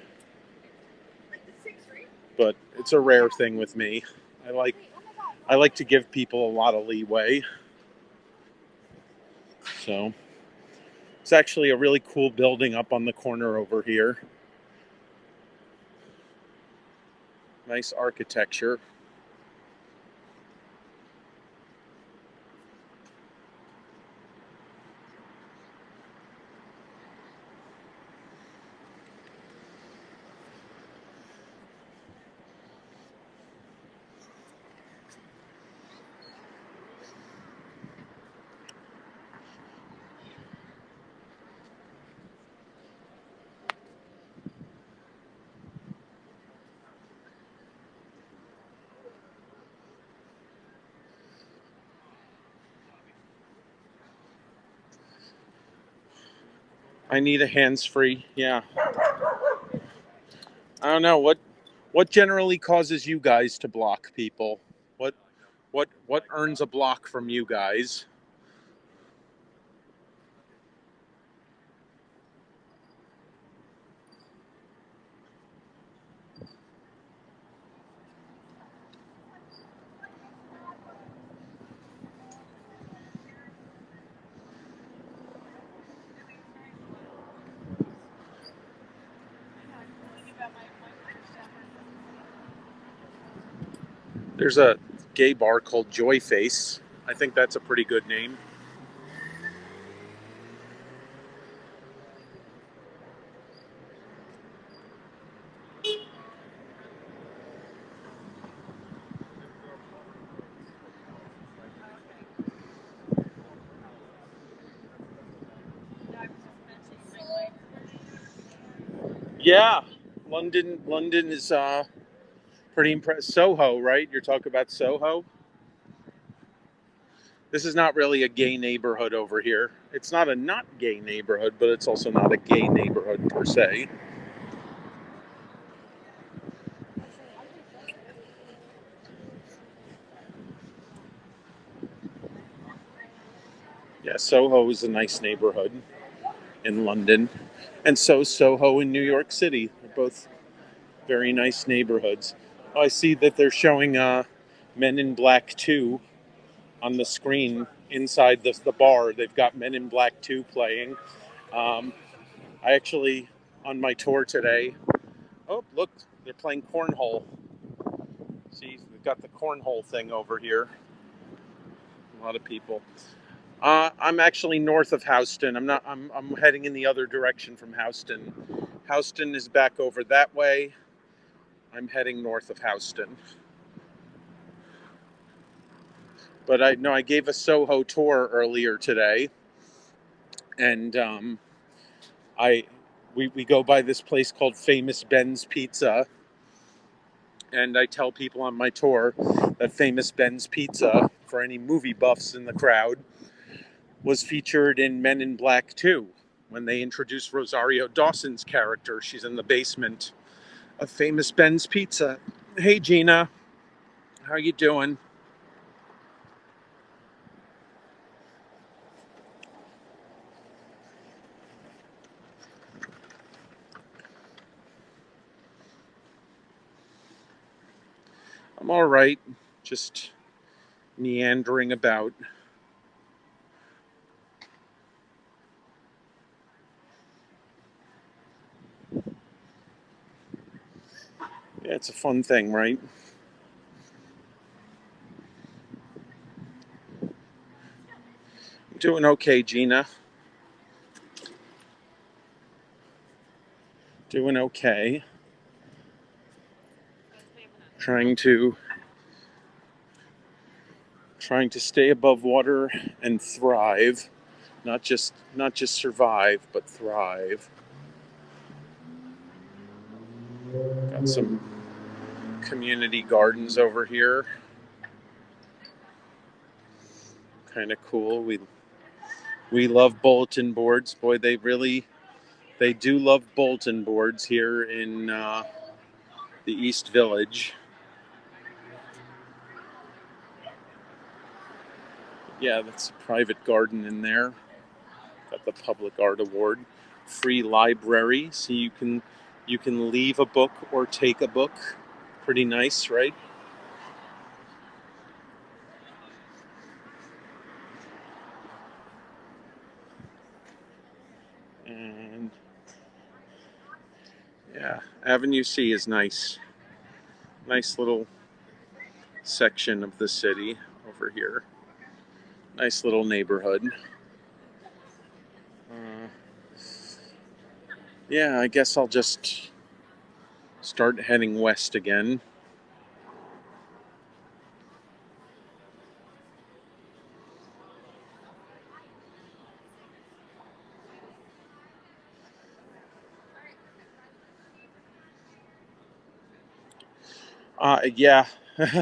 But it's a rare thing with me. I like I like to give people a lot of leeway. So it's actually a really cool building up on the corner over here. Nice architecture. I need a hands-free. Yeah. I don't know what generally causes you guys to block people. What what earns a block from you guys? There's a gay bar called Joy Face. I think that's a pretty good name. Yeah, London is pretty impressive. Soho, right? You're talking about Soho. This is not really a gay neighborhood over here. It's not a not gay neighborhood, but it's also not a gay neighborhood per se. Yeah, Soho is a nice neighborhood in London, and so Soho in New York City. They're both very nice neighborhoods. Oh, I see that they're showing Men in Black 2 on the screen inside the bar. They've got Men in Black 2 playing. Um, I actually, on my tour today, oh, look, they're playing cornhole. See, we've got the cornhole thing over here. A lot of people. I'm actually north of Houston. I'm not. I'm heading in the other direction from Houston. Houston is back over that way. I'm heading north of Houston. But I know I gave a Soho tour earlier today, and I we go by this place called Famous Ben's Pizza, and I tell people on my tour that Famous Ben's Pizza, for any movie buffs in the crowd, was featured in Men in Black 2 when they introduced Rosario Dawson's character. She's in the basement of Famous Ben's Pizza. Hey Gina, how you doing? I'm all right, just meandering about. Yeah, it's a fun thing, right? I'm doing okay, Gina. Doing okay. Trying to stay above water and thrive, not just survive, but thrive. Got some community gardens over here. Kind of cool. We love bulletin boards. Boy, they do love bulletin boards here in the East Village. Yeah, that's a private garden in there. Got the public art award. Free library, so you can leave a book or take a book. Pretty nice, right? And yeah, Avenue C is nice. Nice little section of the city over here. Nice little neighborhood. Uh, yeah, I guess I'll just start heading west again. Yeah,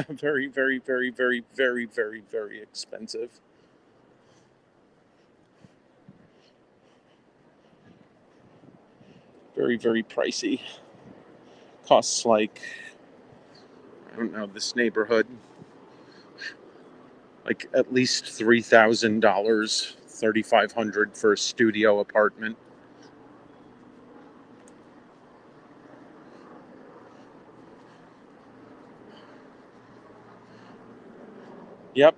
very, very, very, very, very, very, very expensive. Very, very pricey. Costs like, I don't know, this neighborhood, like at least $3,000, $3,500 for a studio apartment. Yep.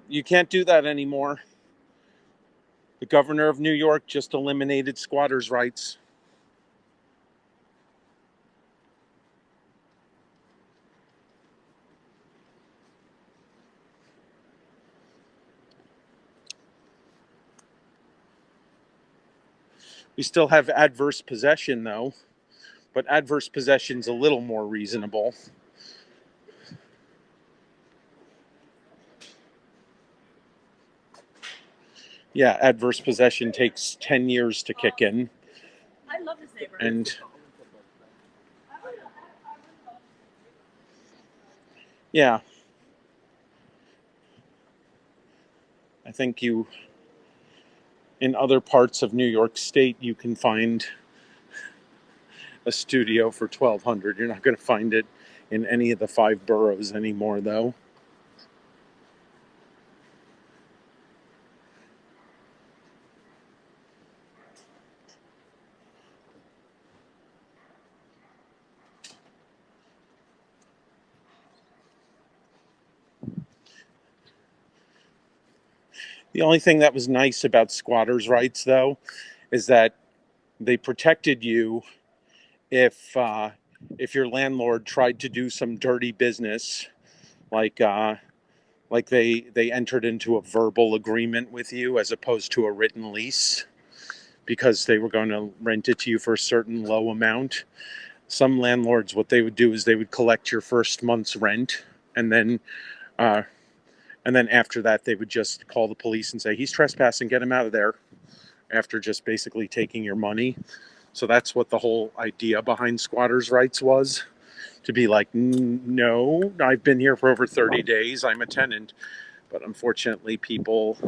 You can't do that anymore. The governor of New York just eliminated squatters' rights. We still have adverse possession, though, but adverse possession's a little more reasonable. Yeah, adverse possession takes 10 years to kick in. I love this neighborhood. And yeah, I think in other parts of New York State, you can find a studio for $1,200. You're not going to find it in any of the 5 boroughs anymore, though. The only thing that was nice about squatters' rights, though, is that they protected you if your landlord tried to do some dirty business, like they entered into a verbal agreement with you as opposed to a written lease, because they were going to rent it to you for a certain low amount. Some landlords, what they would do is they would collect your first month's rent, and then uh, after that they would just call the police and say he's trespassing, get him out of there, after just basically taking your money. So that's what the whole idea behind squatters' rights was, to be like, no, I've been here for over 30 days, I'm a tenant. But unfortunately, people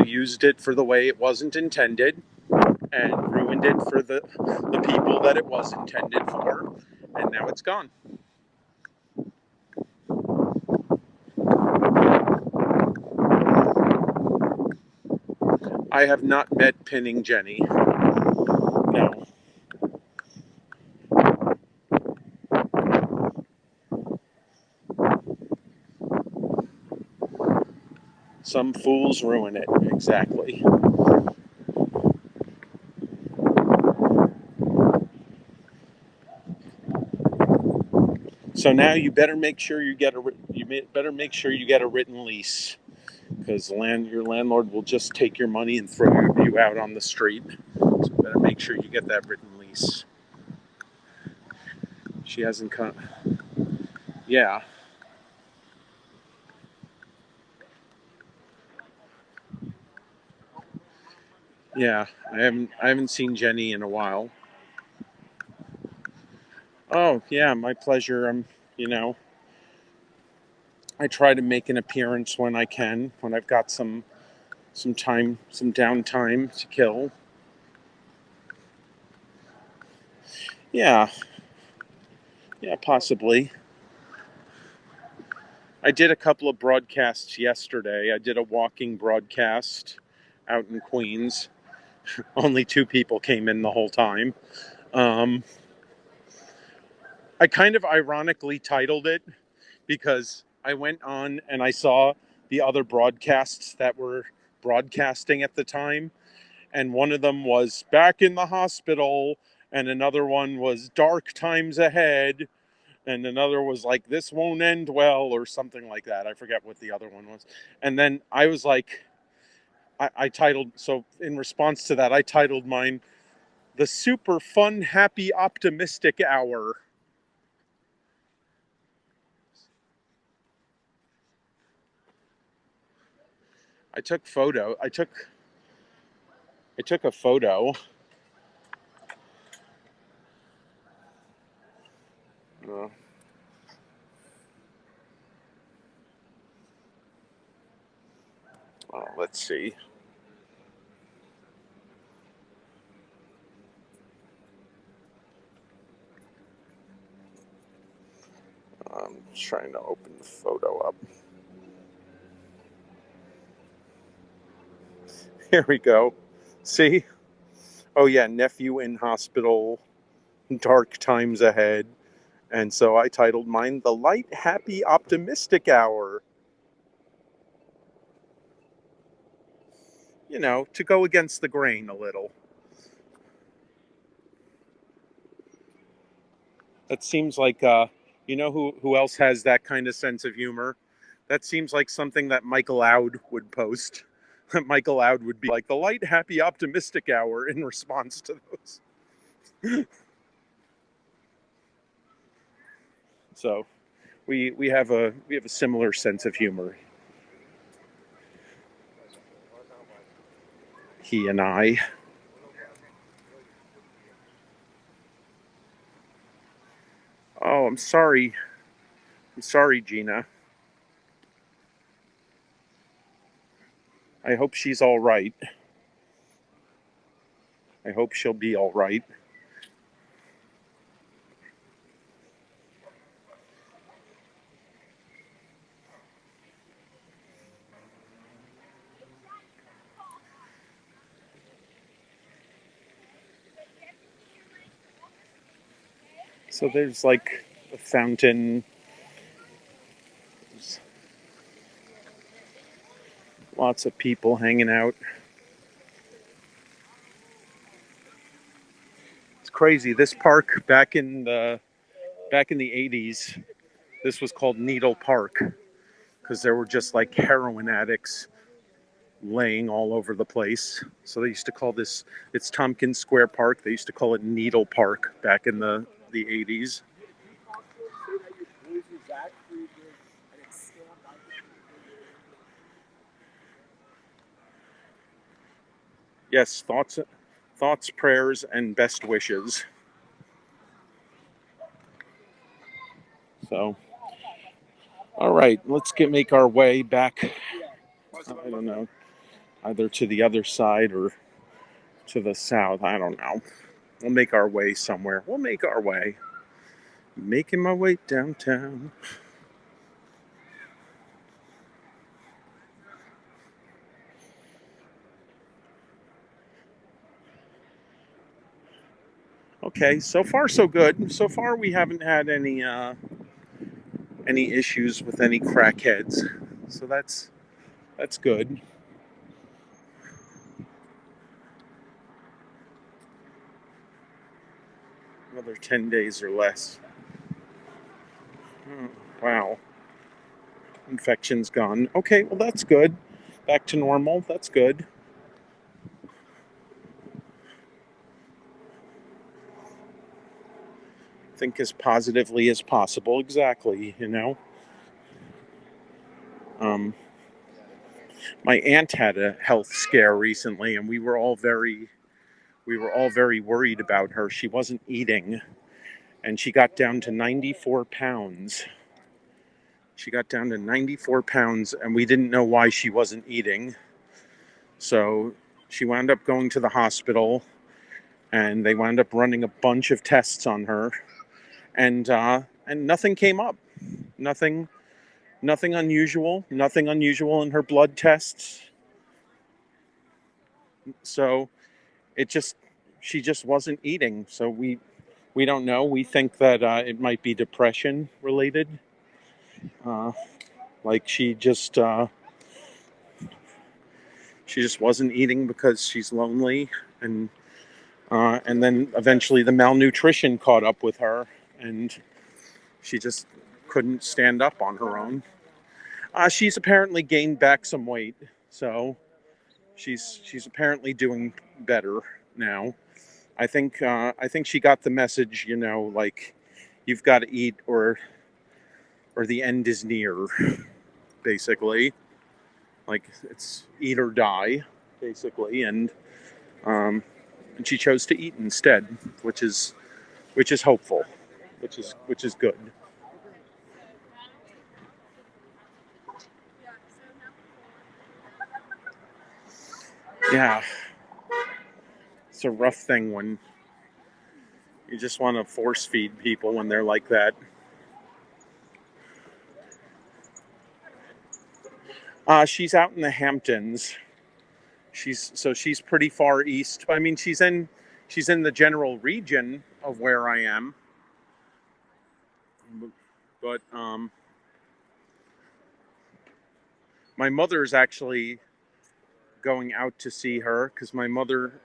used it for the way it wasn't intended, and ruined it for the people that it was intended for, and now it's gone. I have not met Pinning Jenny. No. Some fools ruin it. Exactly. So now you better make sure you get a written lease, because your landlord will just take your money and throw you out on the street. So you better make sure you get that written lease. She hasn't come. Yeah. Yeah. I haven't seen Jenny in a while. Oh, yeah, my pleasure. You know, I try to make an appearance when I can, when I've got some time, some downtime to kill. Yeah. Yeah, possibly. I did a couple of broadcasts yesterday. I did a walking broadcast out in Queens. Only 2 people came in the whole time. Um, I kind of ironically titled it because I went on and I saw the other broadcasts that were broadcasting at the time. And one of them was Back in the Hospital, and another one was Dark Times Ahead, and another was like This Won't End Well, or something like that. I forget what the other one was. And then I was like, I titled, so in response to that, I titled mine The Super Fun, Happy, Optimistic Hour. I took a photo. Uh, let's see. I'm trying to open the photo up. Here we go. See? Oh yeah, nephew in hospital, dark times ahead. And so I titled mine The Light, Happy, Optimistic Hour. You know, to go against the grain a little. That seems like, you know who else has that kind of sense of humor? That seems like something that Michael Loud would post. Michael Loud would be like, The Light, Happy, Optimistic Hour in response to those. So we have a similar sense of humor, he and I. Oh, I'm sorry. I'm sorry, Gina. I hope she's all right. I hope she'll be all right. So there's like a fountain. There's lots of people hanging out. It's crazy. This park back in the 80s, this was called Needle Park because there were just like heroin addicts laying all over the place. So they used to call this, it's Tompkins Square Park. They used to call it Needle Park back in the 80s. Yes, thoughts, prayers, and best wishes. So, all right, let's make our way back. I don't know, either to the other side or to the south. I don't know. We'll make our way somewhere. We'll make our way. Making my way downtown. Okay, so far so good. So far we haven't had any issues with any crackheads. So that's good. Another 10 days or less. Oh, wow. Infection's gone. Okay, well that's good. Back to normal. That's good. Think as positively as possible. Exactly, you know. Um, my aunt had a health scare recently, and we were all very worried about her. She wasn't eating, and she got down to 94 pounds. She got down to 94 pounds, and we didn't know why she wasn't eating. So she wound up going to the hospital, and they wound up running a bunch of tests on her, and nothing came up. Nothing, nothing unusual. Nothing unusual in her blood tests. So it just, she just wasn't eating. So we don't know. We think that it might be depression related. Uh, like she just wasn't eating because she's lonely, and then eventually the malnutrition caught up with her, and she just couldn't stand up on her own. She's apparently gained back some weight, so she's apparently doing better now. I think she got the message, like you've got to eat or the end is near, basically. Like it's eat or die, basically, um, and she chose to eat instead, which is hopeful, which is good. Yeah, it's a rough thing when you just want to force feed people when they're like that. She's out in the Hamptons. She's pretty far east. I mean, she's in the general region of where I am, but my mother's actually going out to see her because my mother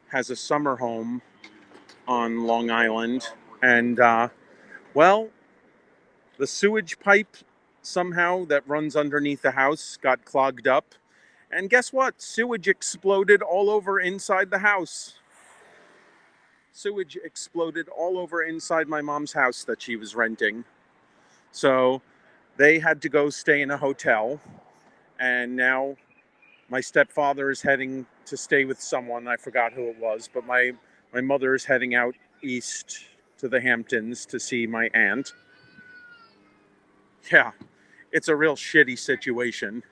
has a summer home on Long Island, and well, the sewage pipe somehow that runs underneath the house got clogged up, and guess what? Sewage exploded all over inside the house. Sewage exploded all over inside my mom's house that she was renting. So they had to go stay in a hotel, and now my stepfather is heading to stay with someone. I forgot who it was, but my mother is heading out east to the Hamptons to see my aunt. Yeah, it's a real shitty situation.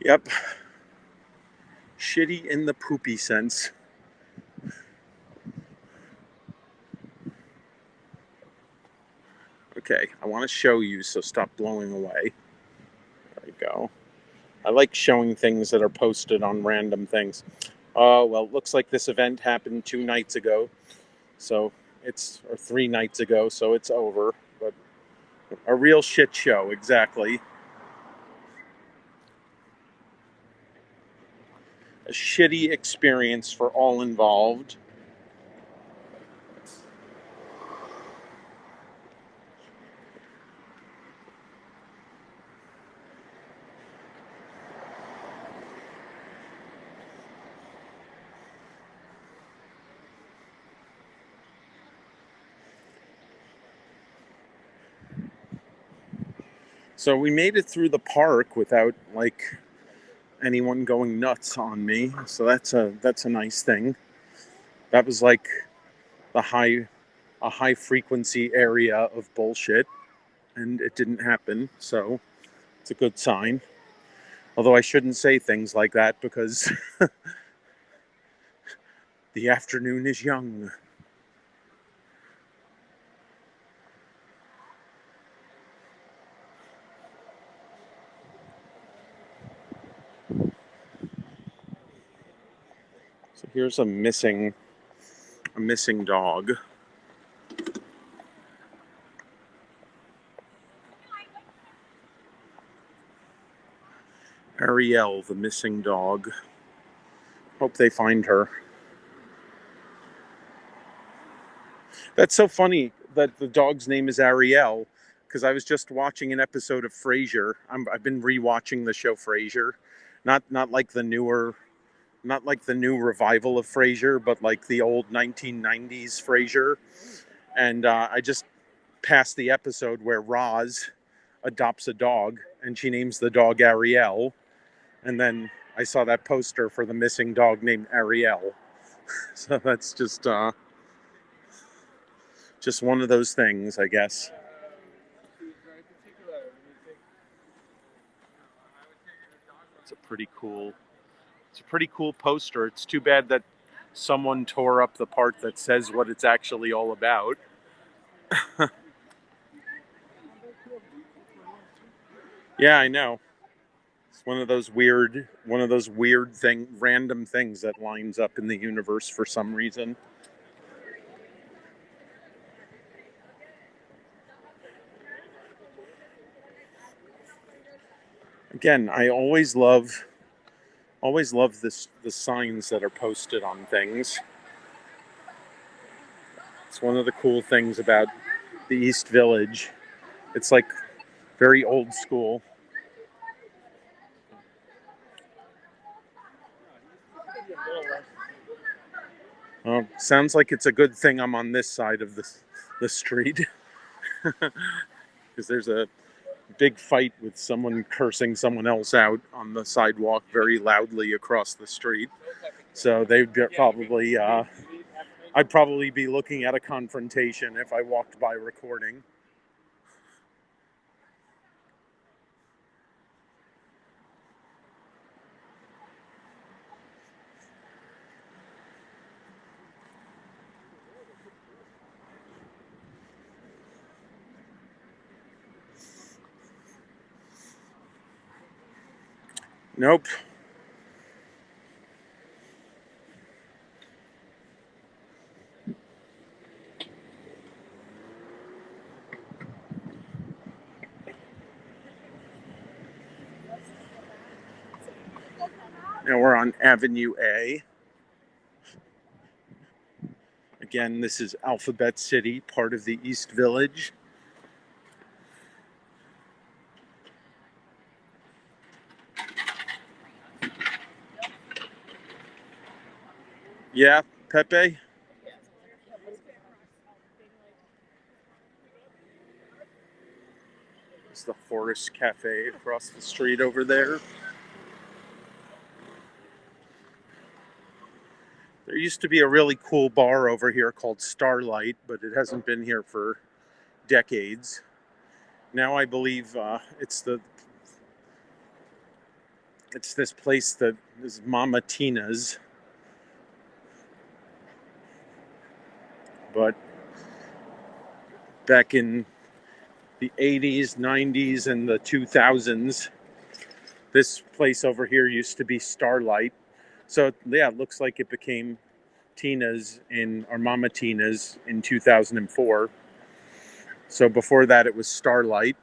Yep, shitty in the poopy sense. Okay, I want to show you, so stop blowing away. There we go. I like showing things that are posted on random things. Oh, well, it looks like this event happened 2 nights ago. So or 3 nights ago, so it's over. But a real shit show, exactly. A shitty experience for all involved. So we made it through the park without like anyone going nuts on me. So that's a nice thing. That was like the high a high frequency area of bullshit, and it didn't happen. So it's a good sign. Although I shouldn't say things like that because The afternoon is young. So here's a missing dog. Ariel, the missing dog. Hope they find her. That's so funny that the dog's name is Ariel, because I was just watching an episode of Frasier. I've been rewatching the show Frasier, not like the newer, not like the new revival of Frasier, but like the old 1990s Frasier. And I just passed the episode where Roz adopts a dog, and she names the dog Ariel. And then I saw that poster for the missing dog named Ariel. So that's just one of those things, I guess. It's a pretty cool poster. It's too bad that someone tore up the part that says what it's actually all about. Yeah, I know. It's one of those weird random things that lines up in the universe for some reason. Again, I always love the signs that are posted on things. It's one of the cool things about the East Village. It's like very old school. Sounds like it's a good thing I'm on this side of the street, because there's a big fight with someone cursing someone else out on the sidewalk very loudly across the street. So I'd probably be looking at a confrontation if I walked by recording. Nope. Now we're on Avenue A. Again, this is Alphabet City, part of the East Village. Yeah, Pepe? It's the Forest Cafe across the street over there. There used to be a really cool bar over here called Starlight, but it hasn't been here for decades. Now I believe it's this place that is Mama Tina's. But back in the 80s, 90s, and the 2000s, this place over here used to be Starlight. So yeah, it looks like it became Mama Tina's in 2004. So before that, it was Starlight.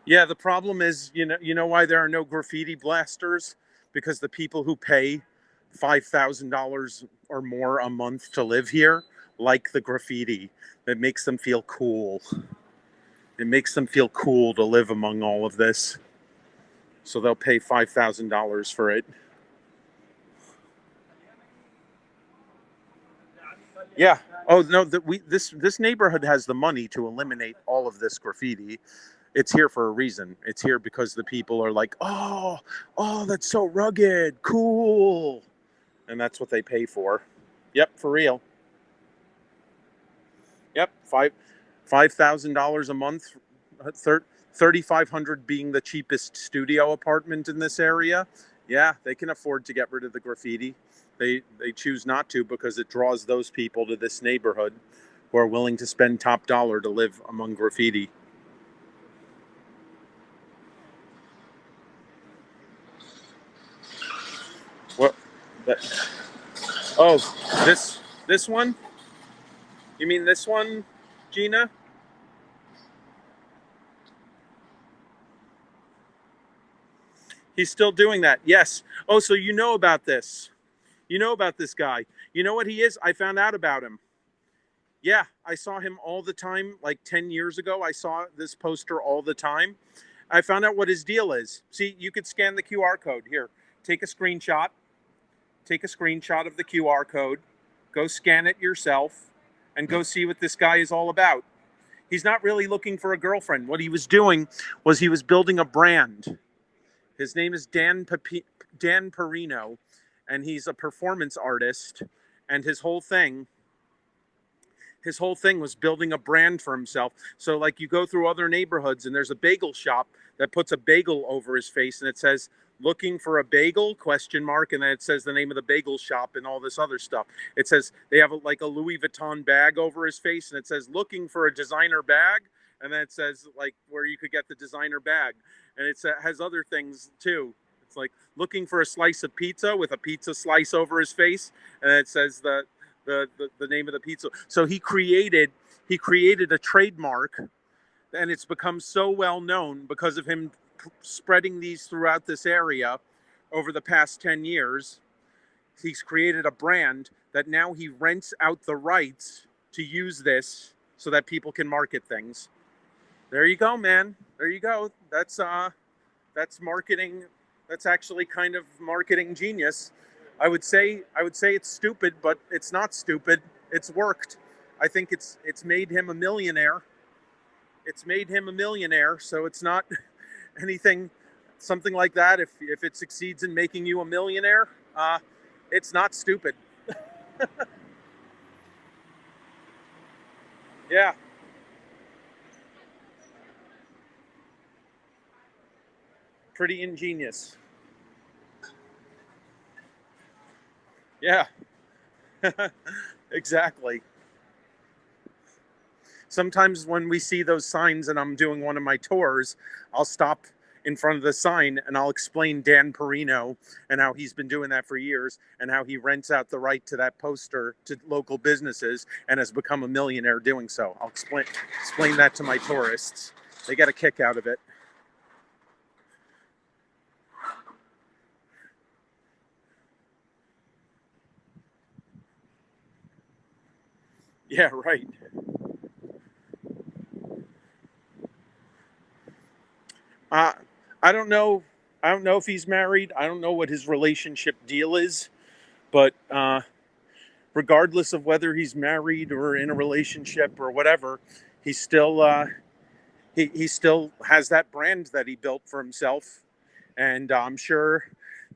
Yeah, the problem is, you know why there are no graffiti blasters? Because the people who pay $5,000 or more a month to live here like the graffiti. It makes them feel cool. It makes them feel cool to live among all of this. So they'll pay $5,000 for it. Yeah. Oh no, this neighborhood has the money to eliminate all of this graffiti. It's here for a reason. It's here because the people are like, oh, that's so rugged, cool, and that's what they pay for. Yep, for real. Yep, $5,000 a month, $3,500 being the cheapest studio apartment in this area. Yeah, they can afford to get rid of the graffiti. They choose not to because it draws those people to this neighborhood who are willing to spend top dollar to live among graffiti. What? That, oh, this one? You mean this one, Gina? He's still doing that. Yes. Oh, so you know about this. You know about this guy. You know what he is? I found out about him. Yeah, I saw him all the time. Like 10 years ago, I saw this poster all the time. I found out what his deal is. See, you could scan the QR code. Here, take a screenshot. Take a screenshot of the QR code. Go scan it yourself and go see what this guy is all about. He's not really looking for a girlfriend. What he was doing was he was building a brand. His name is Dan Perino, and he's a performance artist. And his whole thing was building a brand for himself. So like you go through other neighborhoods and there's a bagel shop that puts a bagel over his face and it says, looking for a bagel, question mark, and then it says the name of the bagel shop and all this other stuff. It says they have like a Louis Vuitton bag over his face and it says looking for a designer bag, and then it says like where you could get the designer bag, and it has other things too. It's like looking for a slice of pizza with a pizza slice over his face, and it says the name of the pizza. So he created a trademark, and it's become so well known because of him spreading these throughout this area over the past 10 years. He's created a brand that now he rents out the rights to use this so that people can market things. There you go, man. There you go. That's marketing. That's actually kind of marketing genius. I would say it's stupid, but it's not stupid. It's worked. I think it's made him a millionaire. It's made him a millionaire, so it's not anything, something like that. If it succeeds in making you a millionaire, it's not stupid. Yeah. Pretty ingenious. Yeah. Exactly. Sometimes when we see those signs and I'm doing one of my tours, I'll stop in front of the sign and I'll explain Dan Perino and how he's been doing that for years and how he rents out the right to that poster to local businesses and has become a millionaire doing so. I'll explain that to my tourists. They get a kick out of it. Yeah, right. Uh, I don't know. I don't know if he's married. I don't know what his relationship deal is, but regardless of whether he's married or in a relationship or whatever, he's still he still has that brand that he built for himself, and I'm sure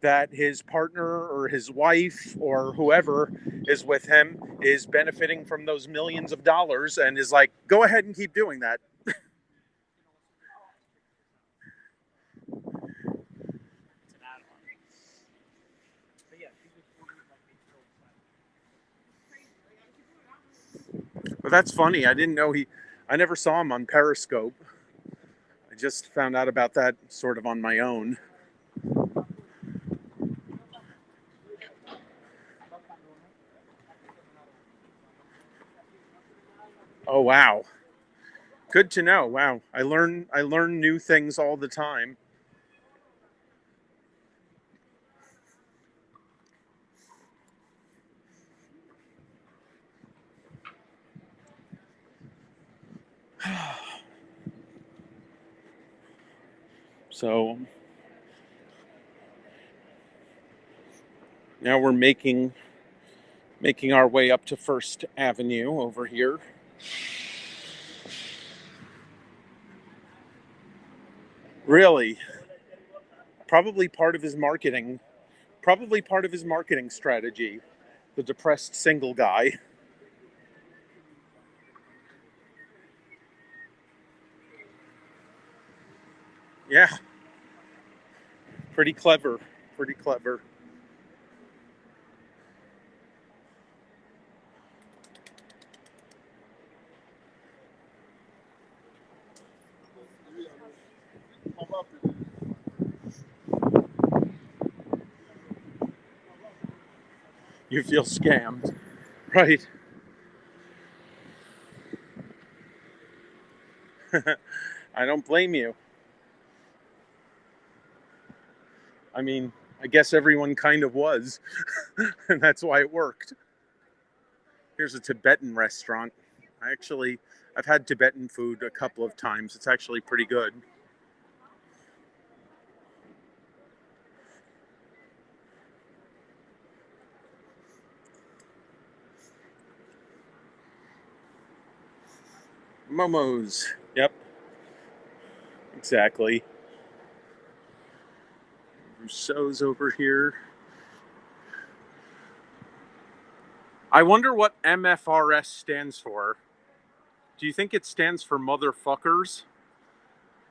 that his partner or his wife or whoever is with him is benefiting from those millions of dollars and is like, go ahead and keep doing that. But that's funny. I never saw him on Periscope. I just found out about that sort of on my own. Oh wow. Good to know. Wow. I learn new things all the time. So now we're making our way up to First Avenue over here. Really, probably part of his marketing, strategy. The depressed single guy. Yeah, pretty clever. Pretty clever. You feel scammed. Right. I don't blame you. I mean, I guess everyone kind of was, and that's why it worked. Here's a Tibetan restaurant. I've had Tibetan food a couple of times. It's actually pretty good. Momos. Yep, exactly. Rousseau's over here. I wonder what MFRS stands for. Do you think it stands for motherfuckers?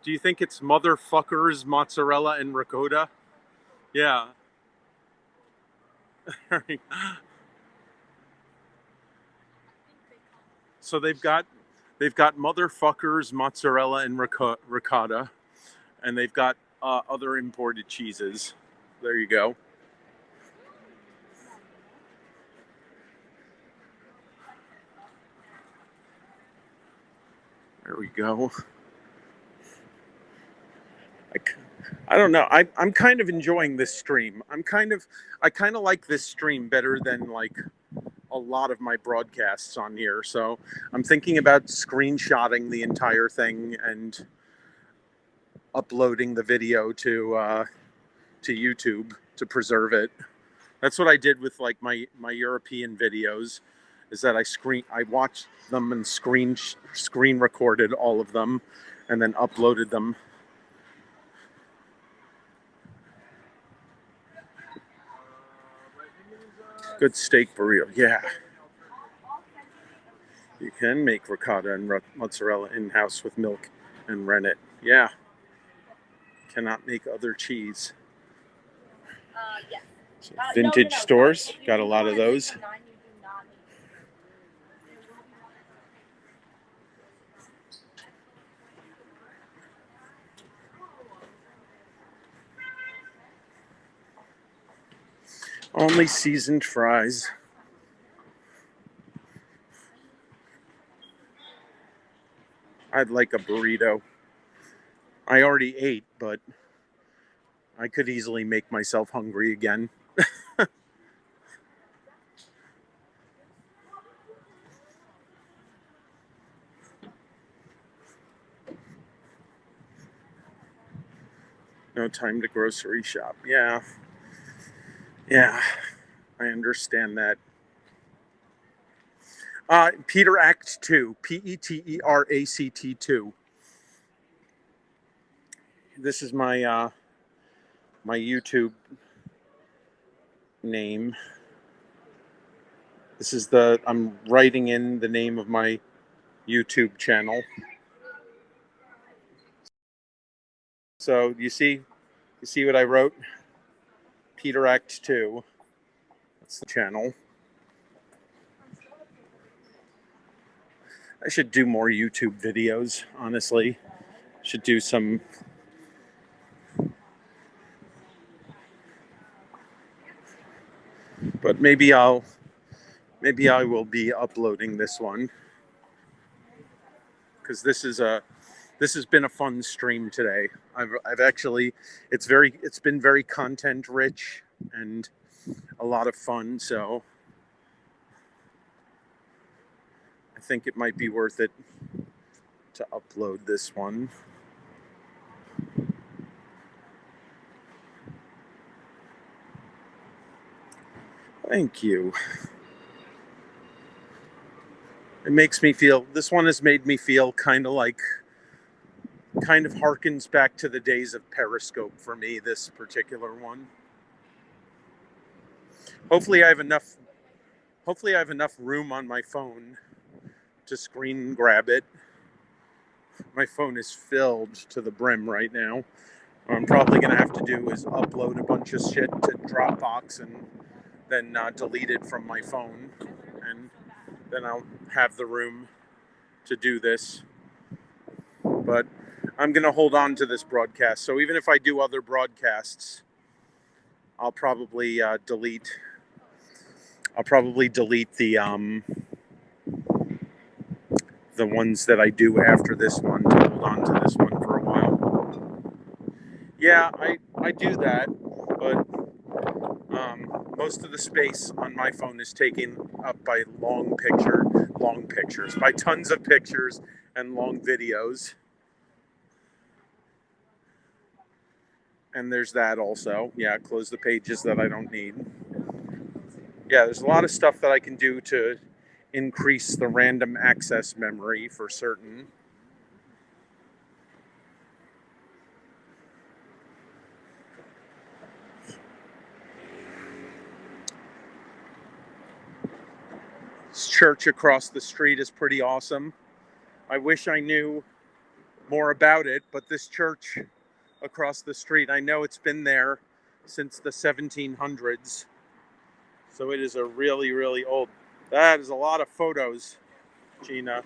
Do you think it's motherfuckers, mozzarella, and ricotta? Yeah. So they've got motherfuckers, mozzarella, and ricotta, and they've got other imported cheeses. There you go. There we go. I don't know. I'm kind of enjoying this stream. I kind of like this stream better than like a lot of my broadcasts on here. So I'm thinking about screenshotting the entire thing and uploading the video to YouTube to preserve it. That's what I did with like my European videos, is that I watched them and screen recorded all of them, and then uploaded them. Good steak burrito, yeah. You can make ricotta and mozzarella in house with milk and rennet, yeah. Cannot make other cheese. Yes. Vintage stores, got a lot of those. Only seasoned fries. I'd like a burrito. I already ate, but I could easily make myself hungry again. No time to grocery shop. Yeah. Yeah. I understand that. Peter Act 2. Peteract 2. This is my my YouTube name. I'm writing in the name of my YouTube channel. So you see what I wrote? Peter Act 2. That's the channel. I should do more YouTube videos, honestly. Should do some. But maybe I will be uploading this one, because this has been a fun stream today. I've actually it's been very content rich and a lot of fun, so I think it might be worth it to upload this one. Thank you. It makes me feel, this one has made me feel kind of harkens back to the days of Periscope for me, this particular one. Hopefully I have enough room on my phone to screen grab it. My phone is filled to the brim right now. What I'm probably going to have to do is upload a bunch of shit to Dropbox and then delete it from my phone. And then I'll have the room to do this. But I'm going to hold on to this broadcast. So even if I do other broadcasts, I'll probably delete the ones that I do after this one to hold on to this one for a while. Yeah, I do that, but most of the space on my phone is taken up by long pictures, by tons of pictures and long videos. And there's that also. Yeah, close the pages that I don't need. Yeah, there's a lot of stuff that I can do to increase the random access memory for certain. This church across the street is pretty awesome. I wish I knew more about it, but this church across the street, I know it's been there since the 1700s. So it is a really, really old. That is a lot of photos, Gina.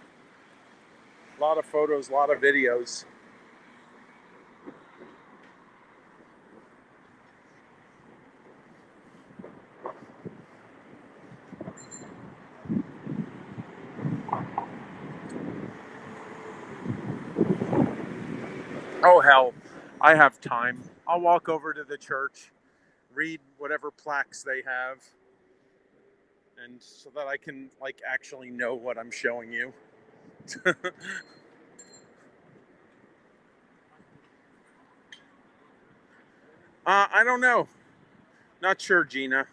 A lot of photos, a lot of videos. Oh, hell, I have time. I'll walk over to the church, read whatever plaques they have, and so that I can actually know what I'm showing you. I don't know. Not sure, Gina.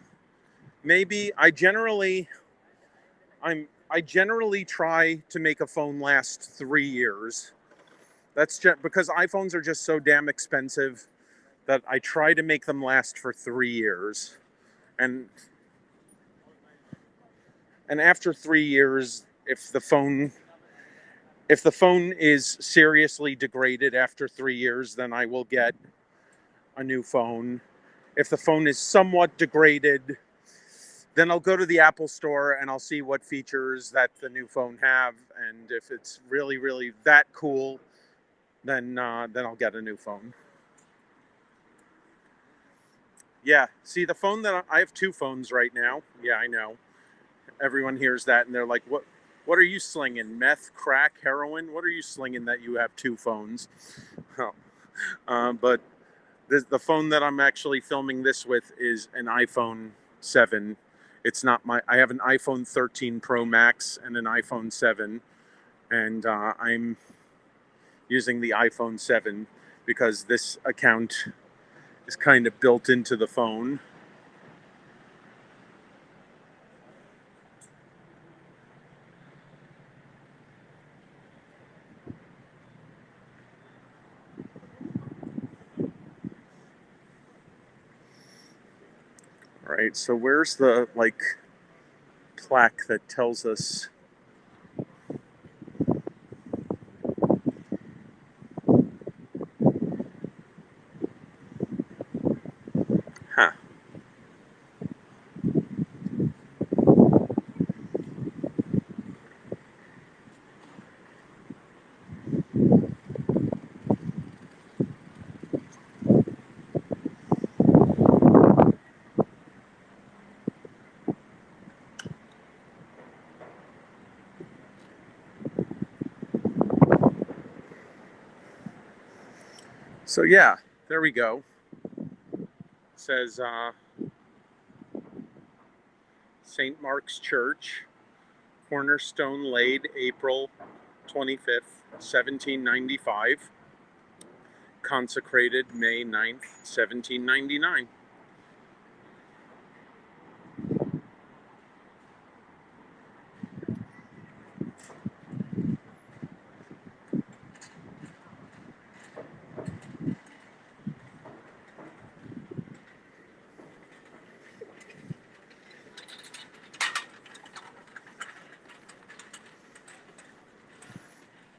Maybe I generally try to make a phone last 3 years. That's just because iPhones are just so damn expensive that I try to make them last for 3 years. And after 3 years, if the phone is seriously degraded after 3 years, then I will get a new phone. If the phone is somewhat degraded, then I'll go to the Apple store and I'll see what features that the new phone have, and if it's really, really that cool, then I'll get a new phone. Yeah, see, the phone that I have 2 phones right now. Yeah, I know. Everyone hears that and they're like, "What are you slinging? Meth, crack, heroin? What are you slinging that you have 2 phones?" But the phone that I'm actually filming this with is an iPhone 7. It's not I have an iPhone 13 Pro Max and an iPhone 7, and I'm using the iPhone 7 because this account is kind of built into the phone. All right, so where's the plaque that tells us? Huh. So yeah, there we go. It says St. Mark's Church, cornerstone laid April 25th, 1795, consecrated May 9th, 1799.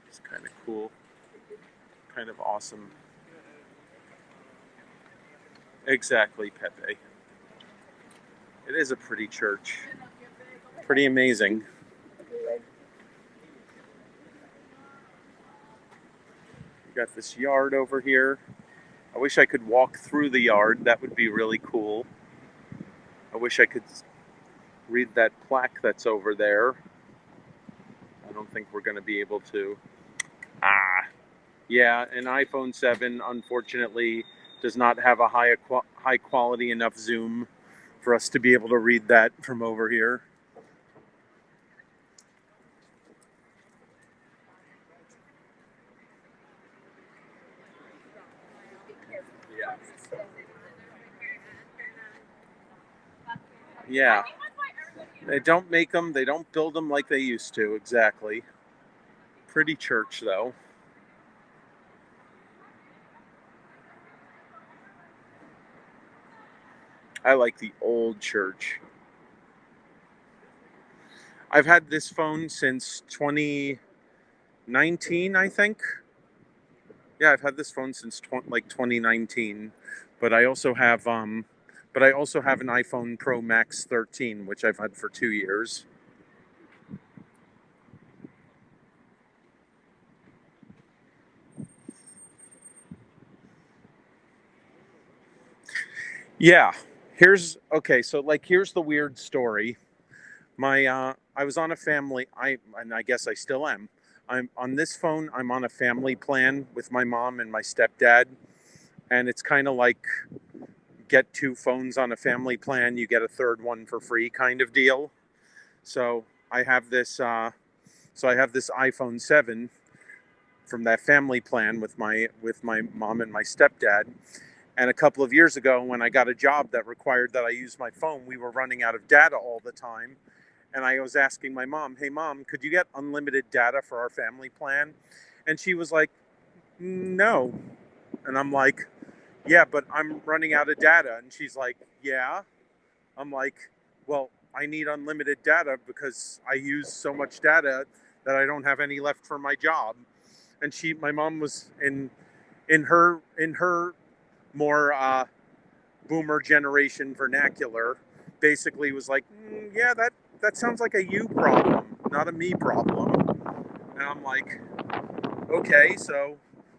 It's kind of cool. kind of awesome. Exactly, Pepe. It is a pretty church. Pretty amazing. We got this yard over here. I wish I could walk through the yard. That would be really cool. I wish I could read that plaque that's over there. I don't think we're going to be able to. Yeah, an iPhone 7 unfortunately does not have a high quality enough zoom for us to be able to read that from over here. Yeah. Yeah. They don't make them, they don't build them like they used to, exactly. Pretty church, though. I like the old church. I've had this phone since 2019, I think. Yeah, I've had this phone since 2019, but I also have an iPhone Pro Max 13, which I've had for 2 years. Yeah, here's the weird story. I was on a family, and I guess I still am. I'm on this phone. I'm on a family plan with my mom and my stepdad, and it's kind of like get two phones on a family plan, you get a third one for free kind of deal. So I have this. So I have this iPhone 7 from that family plan with my mom and my stepdad. And a couple of years ago, when I got a job that required that I use my phone, we were running out of data all the time. And I was asking my mom, "Hey, mom, could you get unlimited data for our family plan?" And she was like, "No." And I'm like, "Yeah, but I'm running out of data." And she's like, "Yeah." I'm like, "Well, I need unlimited data because I use so much data that I don't have any left for my job." And my mom was in her more boomer generation vernacular, basically was like, "Yeah, that sounds like a you problem, not a me problem." And I'm like, "Okay, so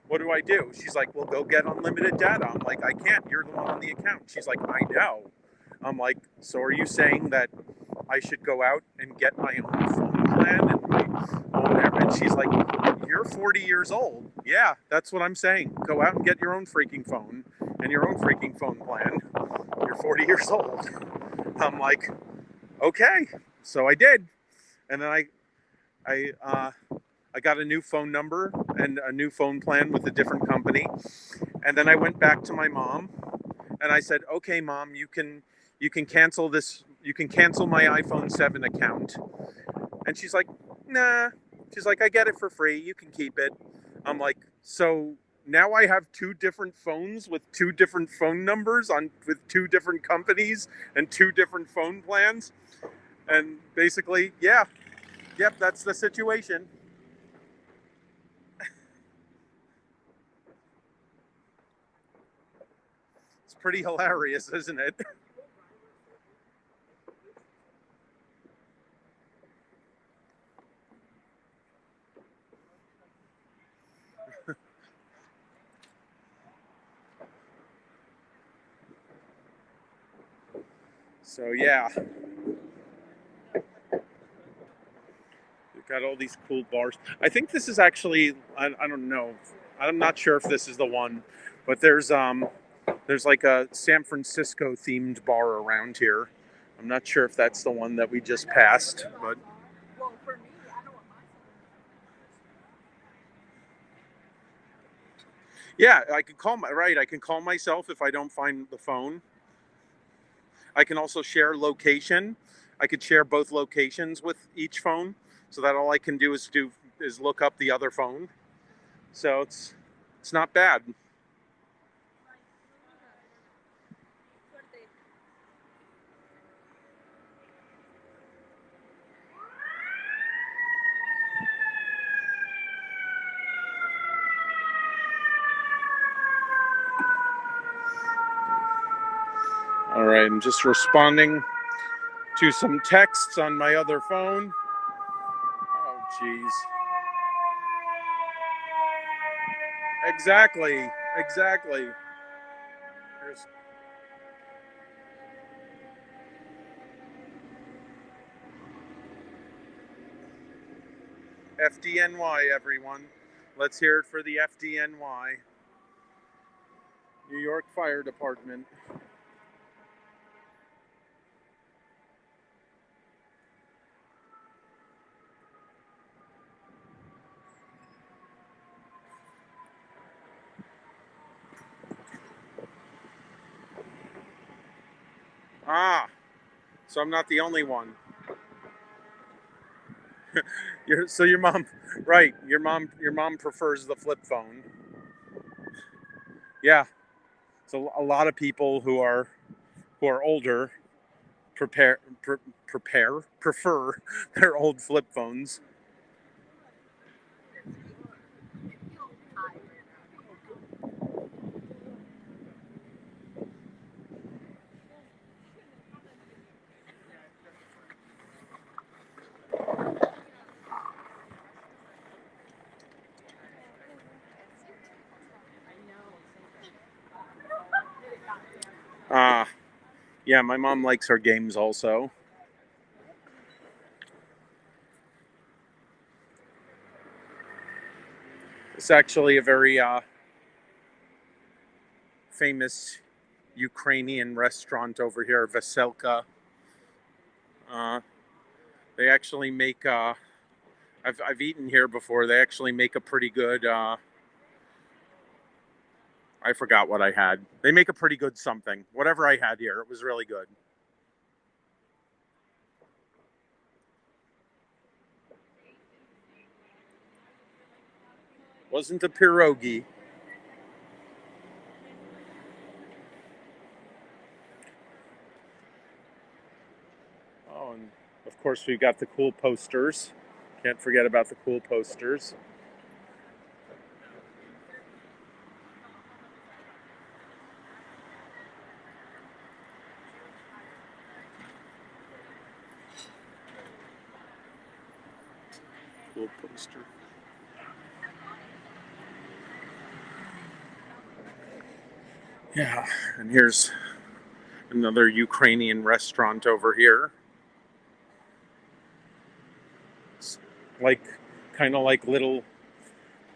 what do I do?" She's like, "Well, go get unlimited data." I'm like, "I can't. You're the one on the account." She's like, "I know." I'm like, "So are you saying that I should go out and get my own phone plan and my own?" And she's like, "You're 40 years old." Yeah, that's what I'm saying. Go out and get your own freaking phone and your own freaking phone plan. You're 40 years old. I'm like, "Okay." So I did. And then I got a new phone number and a new phone plan with a different company. And then I went back to my mom and I said, "Okay, mom, you can cancel this. You can cancel my iPhone 7 account." And she's like, "Nah." She's like, "I get it for free. You can keep it." I'm like, "So now I have two different phones with two different phone numbers with two different companies and two different phone plans?" And basically, yeah, yep, that's the situation. It's pretty hilarious, isn't it? So yeah, we've got all these cool bars. I think this is actually, I don't know. I'm not sure if this is the one, but there's like a San Francisco themed bar around here. I'm not sure if that's the one that we just passed, but Well, for me, I know what my yeah, I can call myself if I don't find the phone. I can also share location. I could share both locations with each phone, so that all I can do is look up the other phone. So it's not bad. suerte. All right, I'm just responding to some texts on my other phone. Oh, jeez. Exactly. Here's FDNY, everyone. Let's hear it for the FDNY, New York Fire Department. Ah, so I'm not the only one. Your mom, right? Your mom prefers the flip phone. Yeah, so a lot of people who are older prefer their old flip phones. Ah, yeah, my mom likes her games also. It's actually a very famous Ukrainian restaurant over here, Veselka. Uh, they actually make. I've eaten here before. They actually make a pretty good. I forgot what I had. They make a pretty good something. Whatever I had here, it was really good. Wasn't a pierogi. Oh, and of course we've got the cool posters. Can't forget about the cool posters. Cool poster. Yeah, and here's another Ukrainian restaurant over here. It's like kind of like little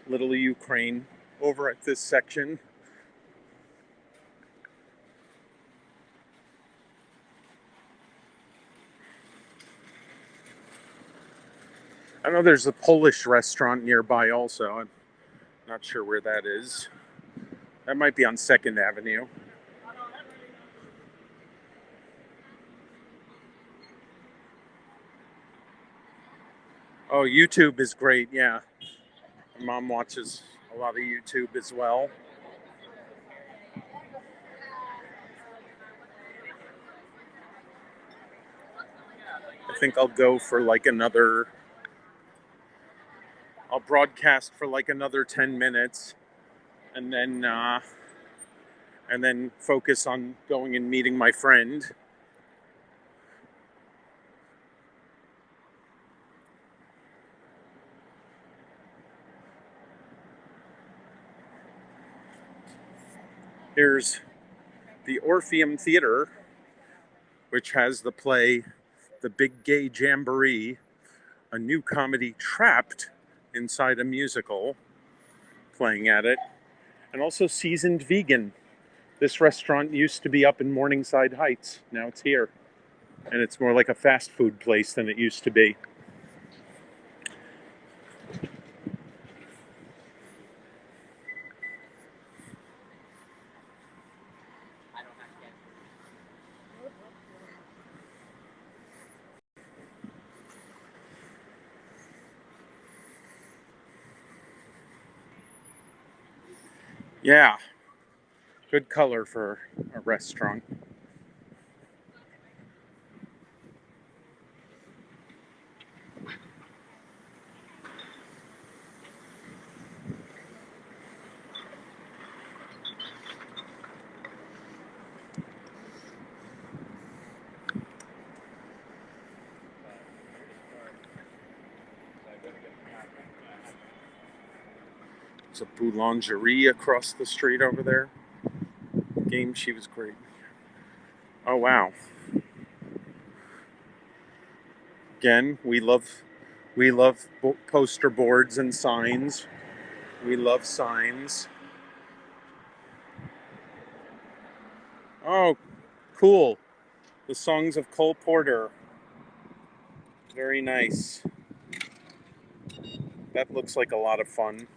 Ukraine over at this section. I know there's a Polish restaurant nearby also. I'm not sure where that is. That might be on 2nd Avenue. Oh, YouTube is great. Yeah. My mom watches a lot of YouTube as well. I think I'll go for like another. I'll broadcast for like another 10 minutes, and then focus on going and meeting my friend. Here's the Orpheum Theater, which has the play The Big Gay Jamboree, a new comedy trapped inside a musical, playing at it, and also Seasoned Vegan. This restaurant used to be up in Morningside Heights. Now it's here. And it's more like a fast food place than it used to be. Yeah, good color for a restaurant. There's a boulangerie across the street over there. Game, she was great. Oh wow. Again, we love poster boards and signs. We love signs. Oh, cool. The Songs of Cole Porter. Very nice. That looks like a lot of fun.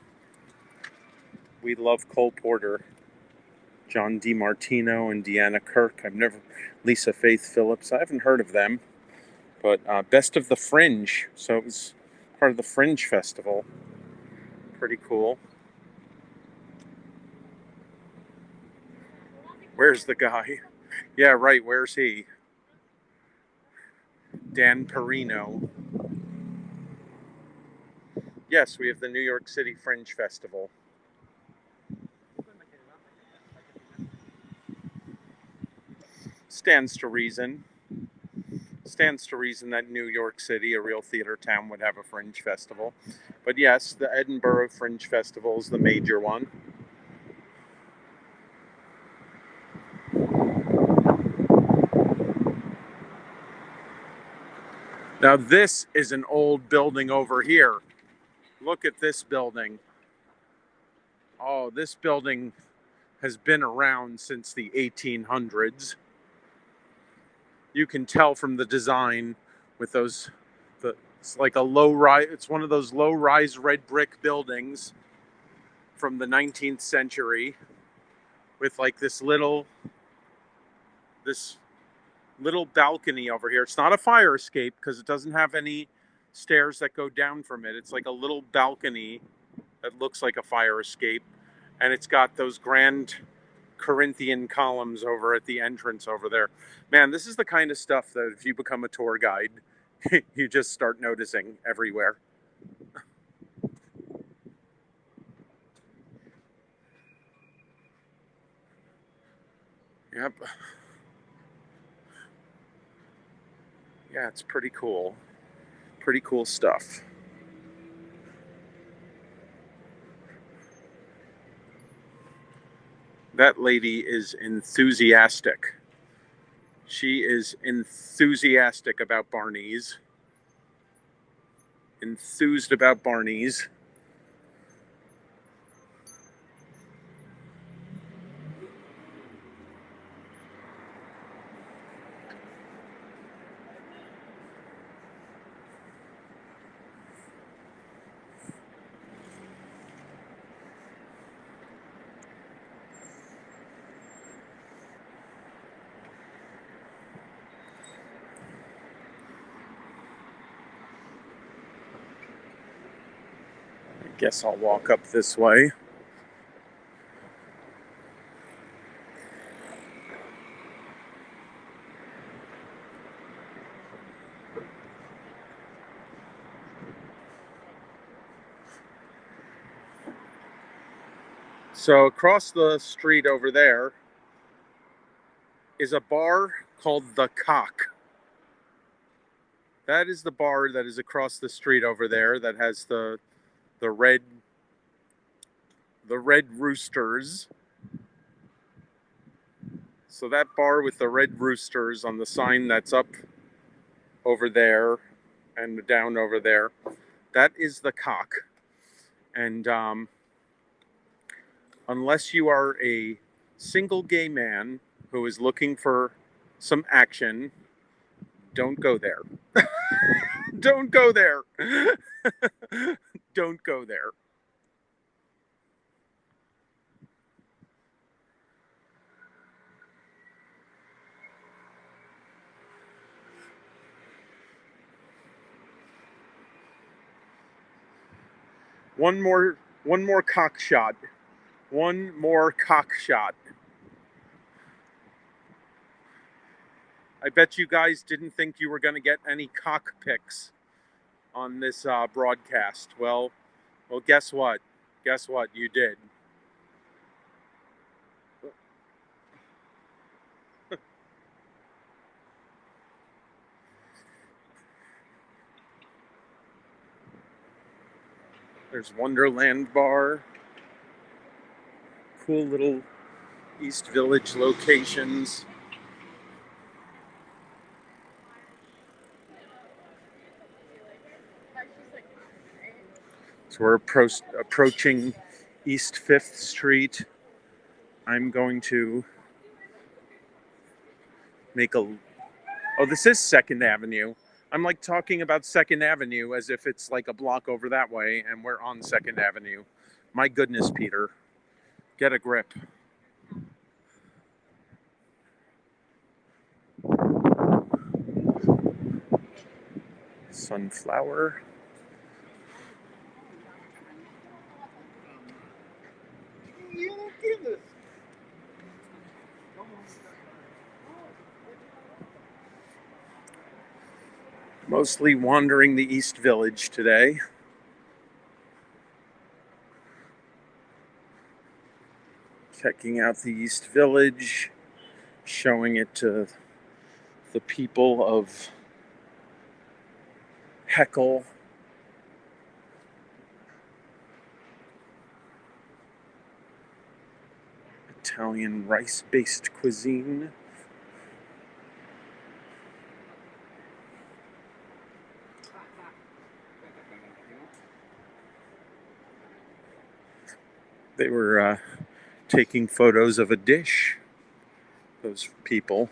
We love Cole Porter. John DiMartino and Deanna Kirk. Lisa Faith Phillips. I haven't heard of them. But Best of the Fringe. So it was part of the Fringe Festival. Pretty cool. Where's the guy? Yeah, right. Where's he? Dan Perino. Yes, we have the New York City Fringe Festival. Stands to reason. Stands to reason that New York City, a real theater town, would have a Fringe Festival. But yes, the Edinburgh Fringe Festival is the major one. Now this is an old building over here. Look at this building. Oh, this building has been around since the 1800s. You can tell from the design with it's like a low rise, it's one of those low rise red brick buildings from the 19th century with like this little balcony over here. It's not a fire escape because it doesn't have any stairs that go down from it. It's like a little balcony that looks like a fire escape, and it's got those grand Corinthian columns over at the entrance over there. Man, this is the kind of stuff that if you become a tour guide, you just start noticing everywhere. Yep. Yeah, it's pretty cool. Pretty cool stuff. That lady is enthusiastic. She is enthusiastic about Barney's. Enthused about Barney's. I guess I'll walk up this way. So across the street over there is a bar called The Cock. That is the bar that is across the street over there that has the red roosters. So that bar with the red roosters on the sign that's up over there and down over there, that is The Cock. And unless you are a single gay man who is looking for some action, don't go there. Don't go there. Don't go there. One more cock shot. One more cock shot. I bet you guys didn't think you were going to get any cock pics on this broadcast. Well, guess what? Guess what? You did. There's Wonderland Bar. cool little East Village locations. So we're approaching East 5th Street. I'm going to make a... Oh, this is 2nd Avenue. I'm like talking about 2nd Avenue as if it's like a block over that way, and we're on 2nd Avenue. My goodness, Peter. Get a grip. Sunflower. Mostly wandering the East Village today. Checking out the East Village, showing it to the people of Heckle. Italian rice-based cuisine. They were taking photos of a dish, those people.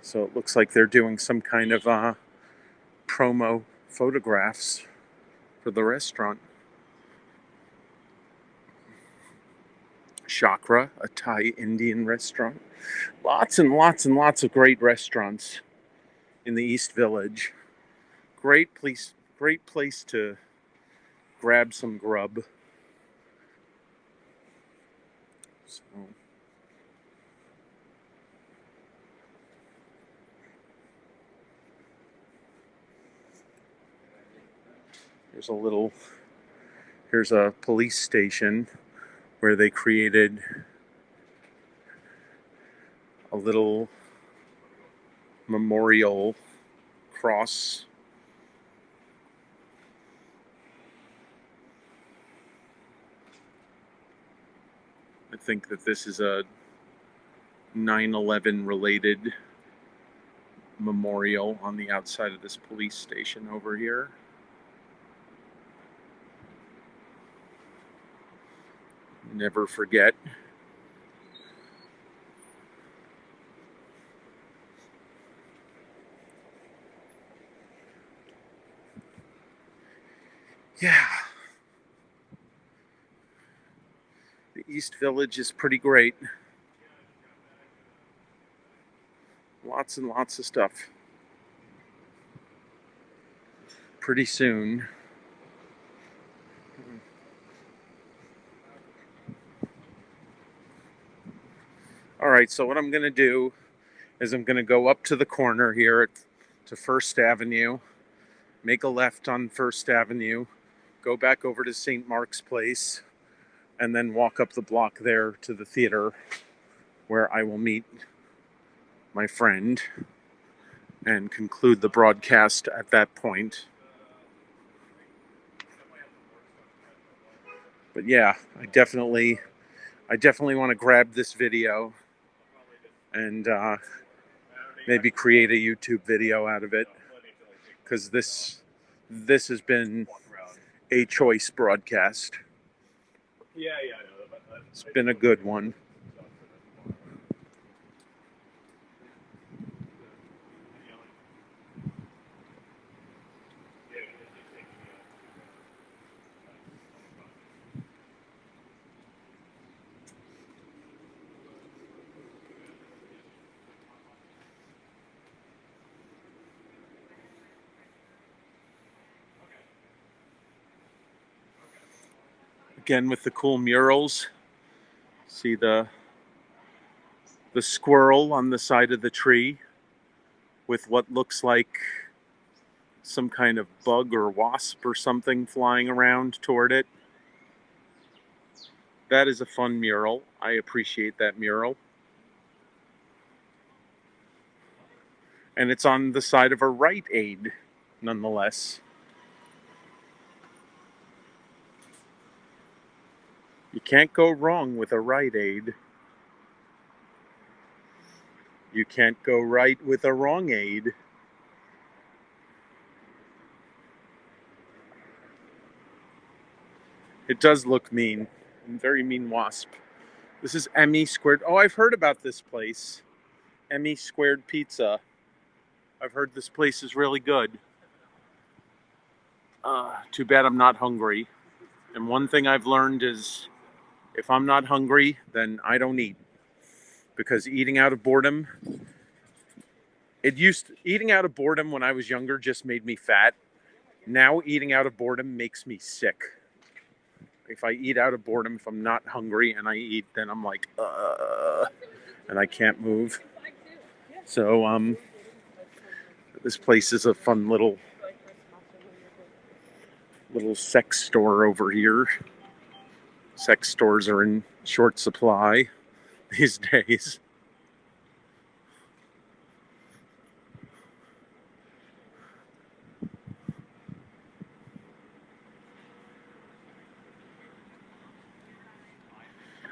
So it looks like they're doing some kind of promo photographs for the restaurant. Chakra, a Thai Indian restaurant. Lots and lots and lots of great restaurants in the East Village. Great place to grab some grub. So here's a police station where they created a little memorial cross. I think that this is a 9/11 related memorial on the outside of this police station over here. Never forget. Yeah. The East Village is pretty great. Lots and lots of stuff. Pretty soon. All right, so what I'm going to do is I'm going to go up to the corner here to First Avenue, make a left on First Avenue, go back over to St. Mark's Place, and then walk up the block there to the theater where I will meet my friend and conclude the broadcast at that point. But yeah, I definitely want to grab this video and maybe create a YouTube video out of it, because this has been a choice broadcast. It's been a good one. Again with the cool murals. See the squirrel on the side of the tree with what looks like some kind of bug or wasp or something flying around toward it. That is a fun mural. I appreciate that mural. And it's on the side of a Rite Aid, nonetheless. can't go wrong with a Rite Aid. You can't go right with a wrong aid. It does look mean. Very mean wasp. This is Emmy Squared. Oh, I've heard about this place. Emmy Squared Pizza. I've heard this place is really good. Too bad I'm not hungry. And one thing I've learned is if I'm not hungry, then I don't eat. Because eating out of boredom, eating out of boredom when I was younger just made me fat. Now eating out of boredom makes me sick. If I eat out of boredom, if I'm not hungry and I eat, then I'm like, and I can't move. So, this place is a fun little sex store over here. Sex stores are in short supply these days.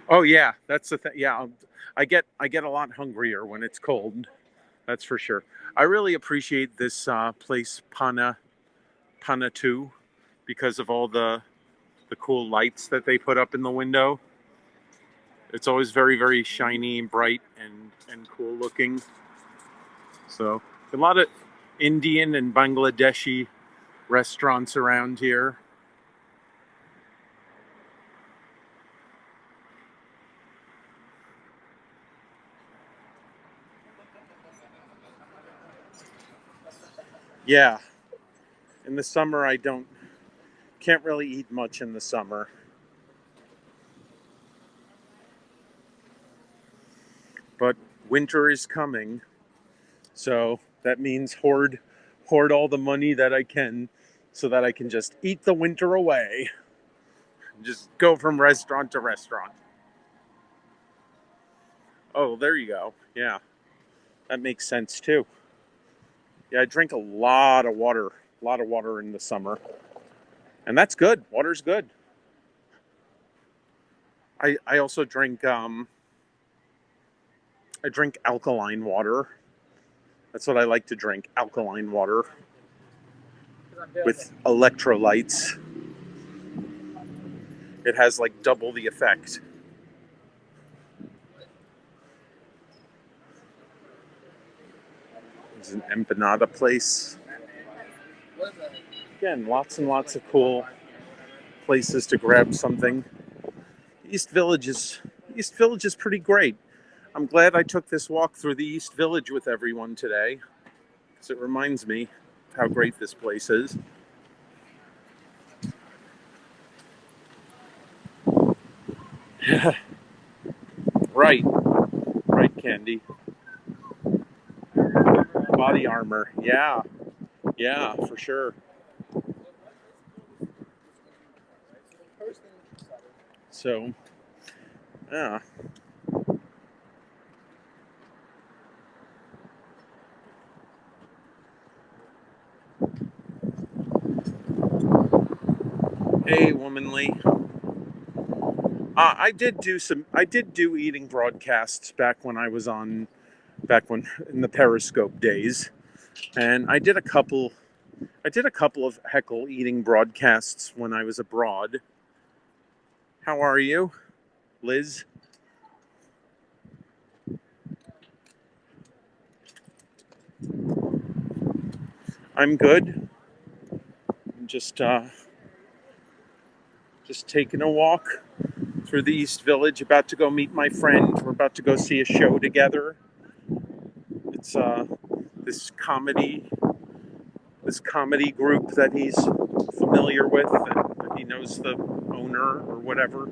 Oh yeah, that's the thing. Yeah, I get a lot hungrier when it's cold. That's for sure. I really appreciate this place, Pana 2, because of all the cool lights that they put up in the window. It's always very, very shiny and bright and cool looking. So a lot of Indian and Bangladeshi restaurants around here. Yeah, in the summer I can't really eat much in the summer. But winter is coming, so that means hoard all the money that I can so that I can just eat the winter away. Just go from restaurant to restaurant. Oh, there you go. Yeah, that makes sense too. Yeah, I drink a lot of water in the summer. And that's good. Water's good. I also drink I drink alkaline water. That's what I like to drink, alkaline water with electrolytes. It has like double the effect. It's an empanada place. Again, lots and lots of cool places to grab something. East Village is pretty great. I'm glad I took this walk through the East Village with everyone today, because it reminds me how great this place is. Right, Candy. Body armor, yeah, for sure. So, yeah. Hey, womanly. I did do eating broadcasts back when in the Periscope days, and I did a couple of Heckle eating broadcasts when I was abroad. How are you, Liz? I'm good. I'm just taking a walk through the East Village, about to go meet my friend. We're about to go see a show together. It's this comedy group that he's familiar with, and he knows the owner or whatever,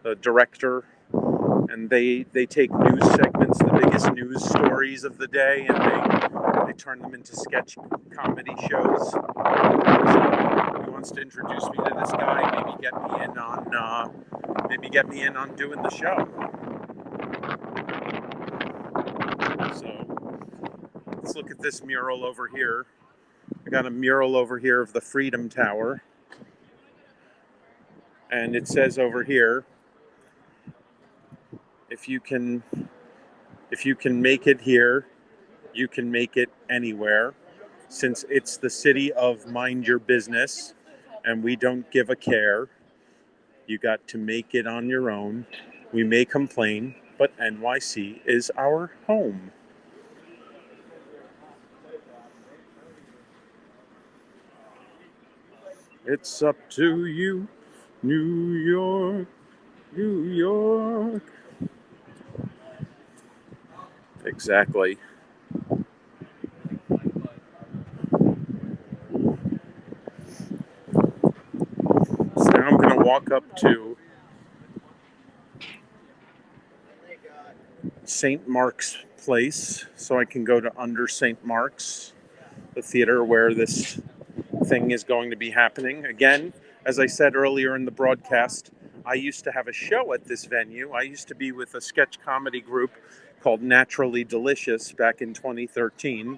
the director, and they take news segments, the biggest news stories of the day, and they turn them into sketch comedy shows. So he wants to introduce me to this guy, maybe get me in on doing the show. So let's look at this mural over here. I got a mural over here of the Freedom Tower, and it says over here, if you can make it here, you can make it anywhere. Since it's the city of mind your business and we don't give a care, you got to make it on your own. We may complain, but NYC is our home. It's up to you, New York, New York. Exactly. So now I'm going to walk up to St. Mark's Place so I can go to Under St. Mark's, the theater where this thing is going to be happening. Again, as I said earlier in the broadcast, I used to have a show at this venue. I used to be with a sketch comedy group called Naturally Delicious back in 2013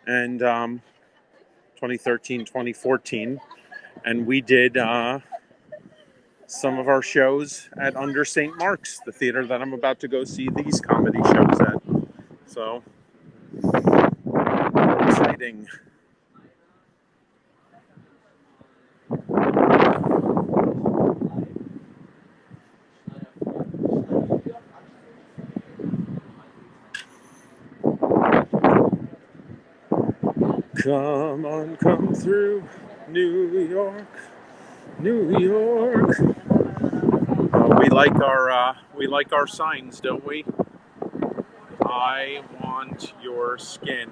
and 2013, 2014. And we did some of our shows at Under St. Mark's, the theater that I'm about to go see these comedy shows at. So, exciting. Come on, come through, New York, New York. We like our signs, don't we? I want your skin.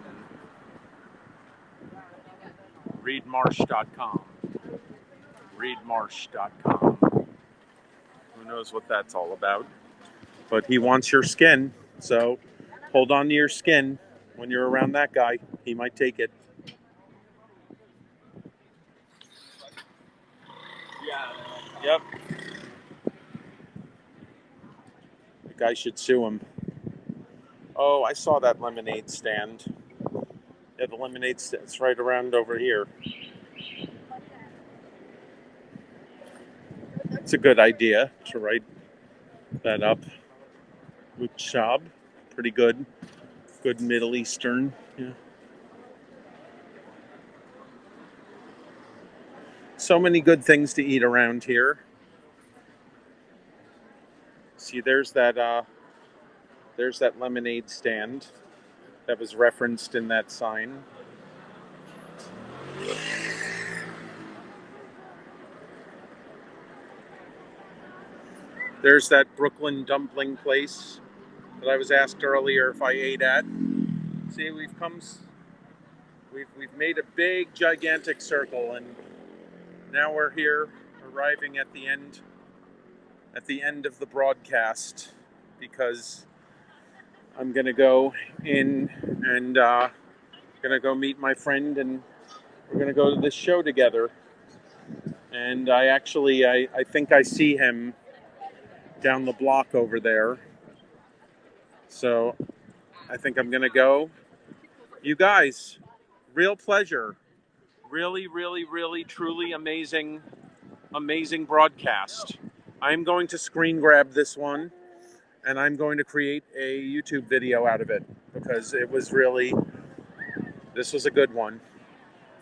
Readmarsh.com. Readmarsh.com. Who knows what that's all about? But he wants your skin, so hold on to your skin when you're around that guy. He might take it. Yep. The guy should sue him. Oh, I saw that lemonade stand. Yeah, the lemonade stand's right around over here. It's a good idea to write that up. Uchab. Pretty good. Good Middle Eastern. Yeah. So many good things to eat around here. See, there's that lemonade stand that was referenced in that sign. There's that Brooklyn dumpling place that I was asked earlier if I ate at. See, we've made a big, gigantic circle, and now we're here, arriving at the end of the broadcast, because I'm gonna go in and gonna go meet my friend, and we're gonna go to this show together. And I think I see him down the block over there. So I think I'm gonna go. You guys, real pleasure. Really, really, really, truly amazing broadcast. I'm going to screen grab this one, and I'm going to create a YouTube video out of it, because this was a good one.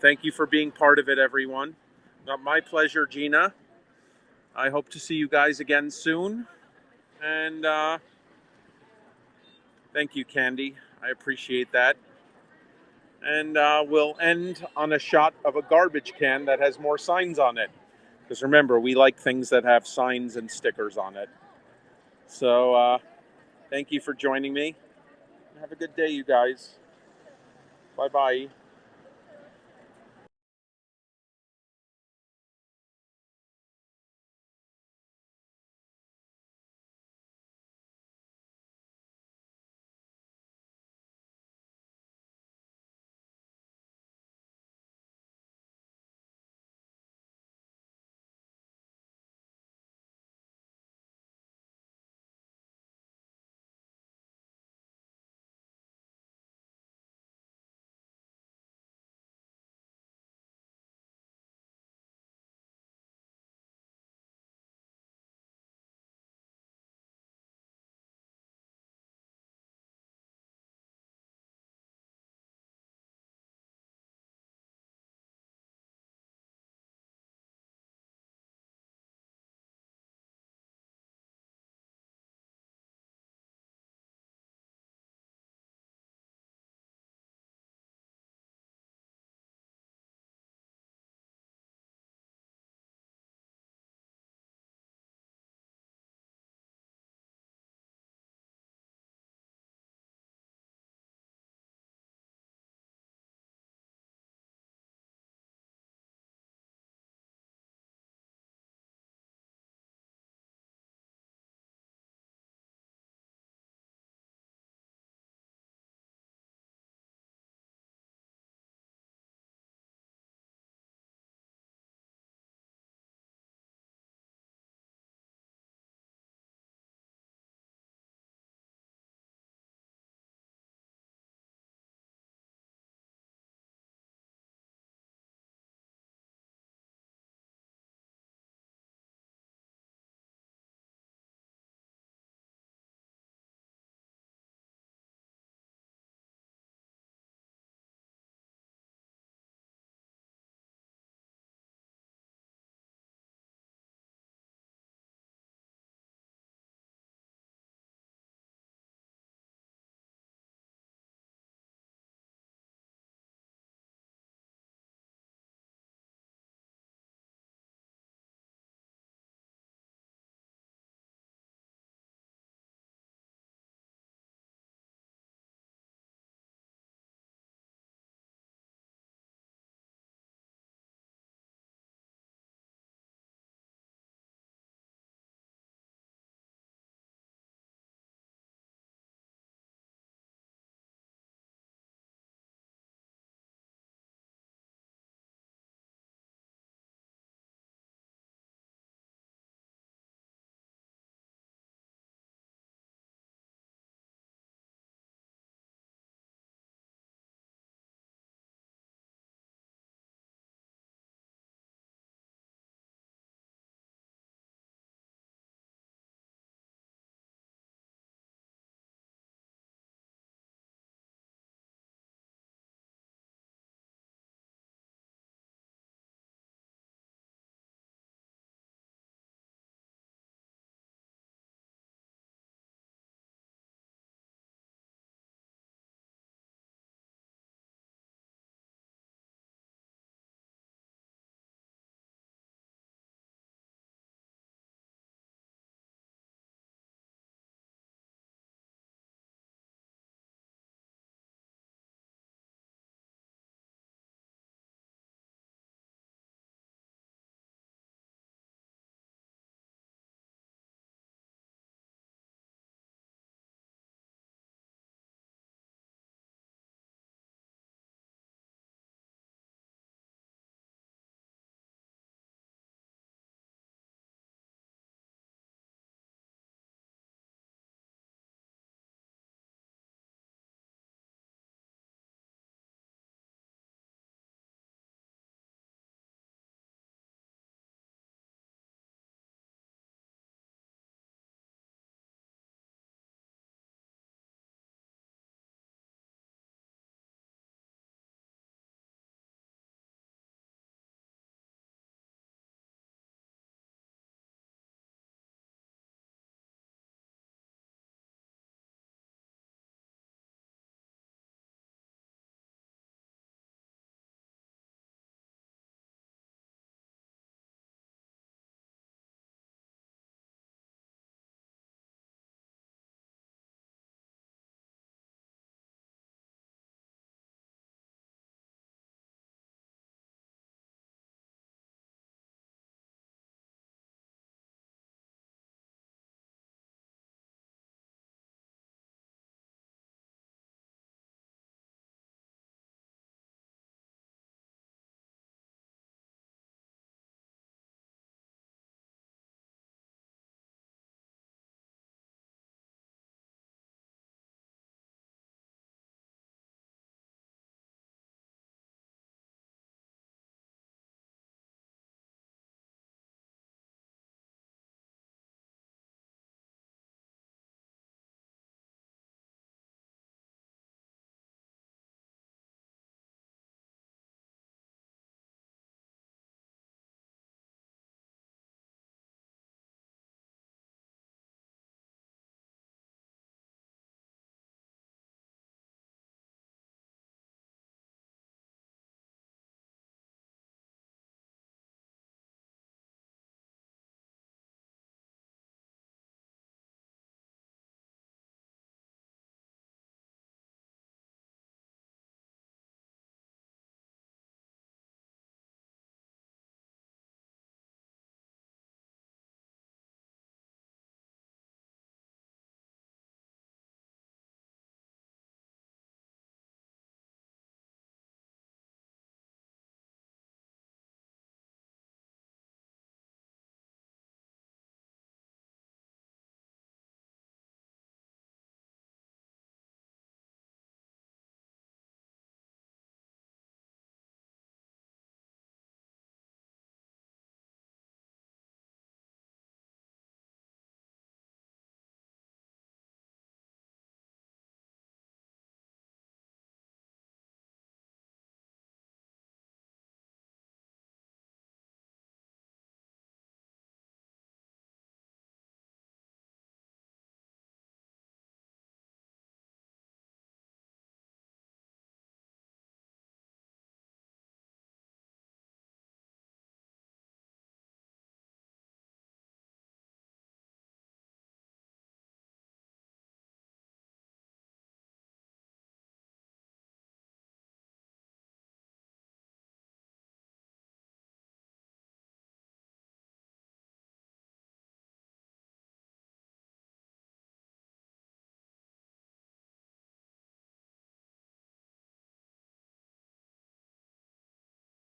Thank you for being part of it, everyone. My pleasure, Gina. I hope to see you guys again soon. And thank you, Candy. I appreciate that. And we'll end on a shot of a garbage can that has more signs on it. Because remember, we like things that have signs and stickers on it. So thank you for joining me. Have a good day, you guys. Bye-bye.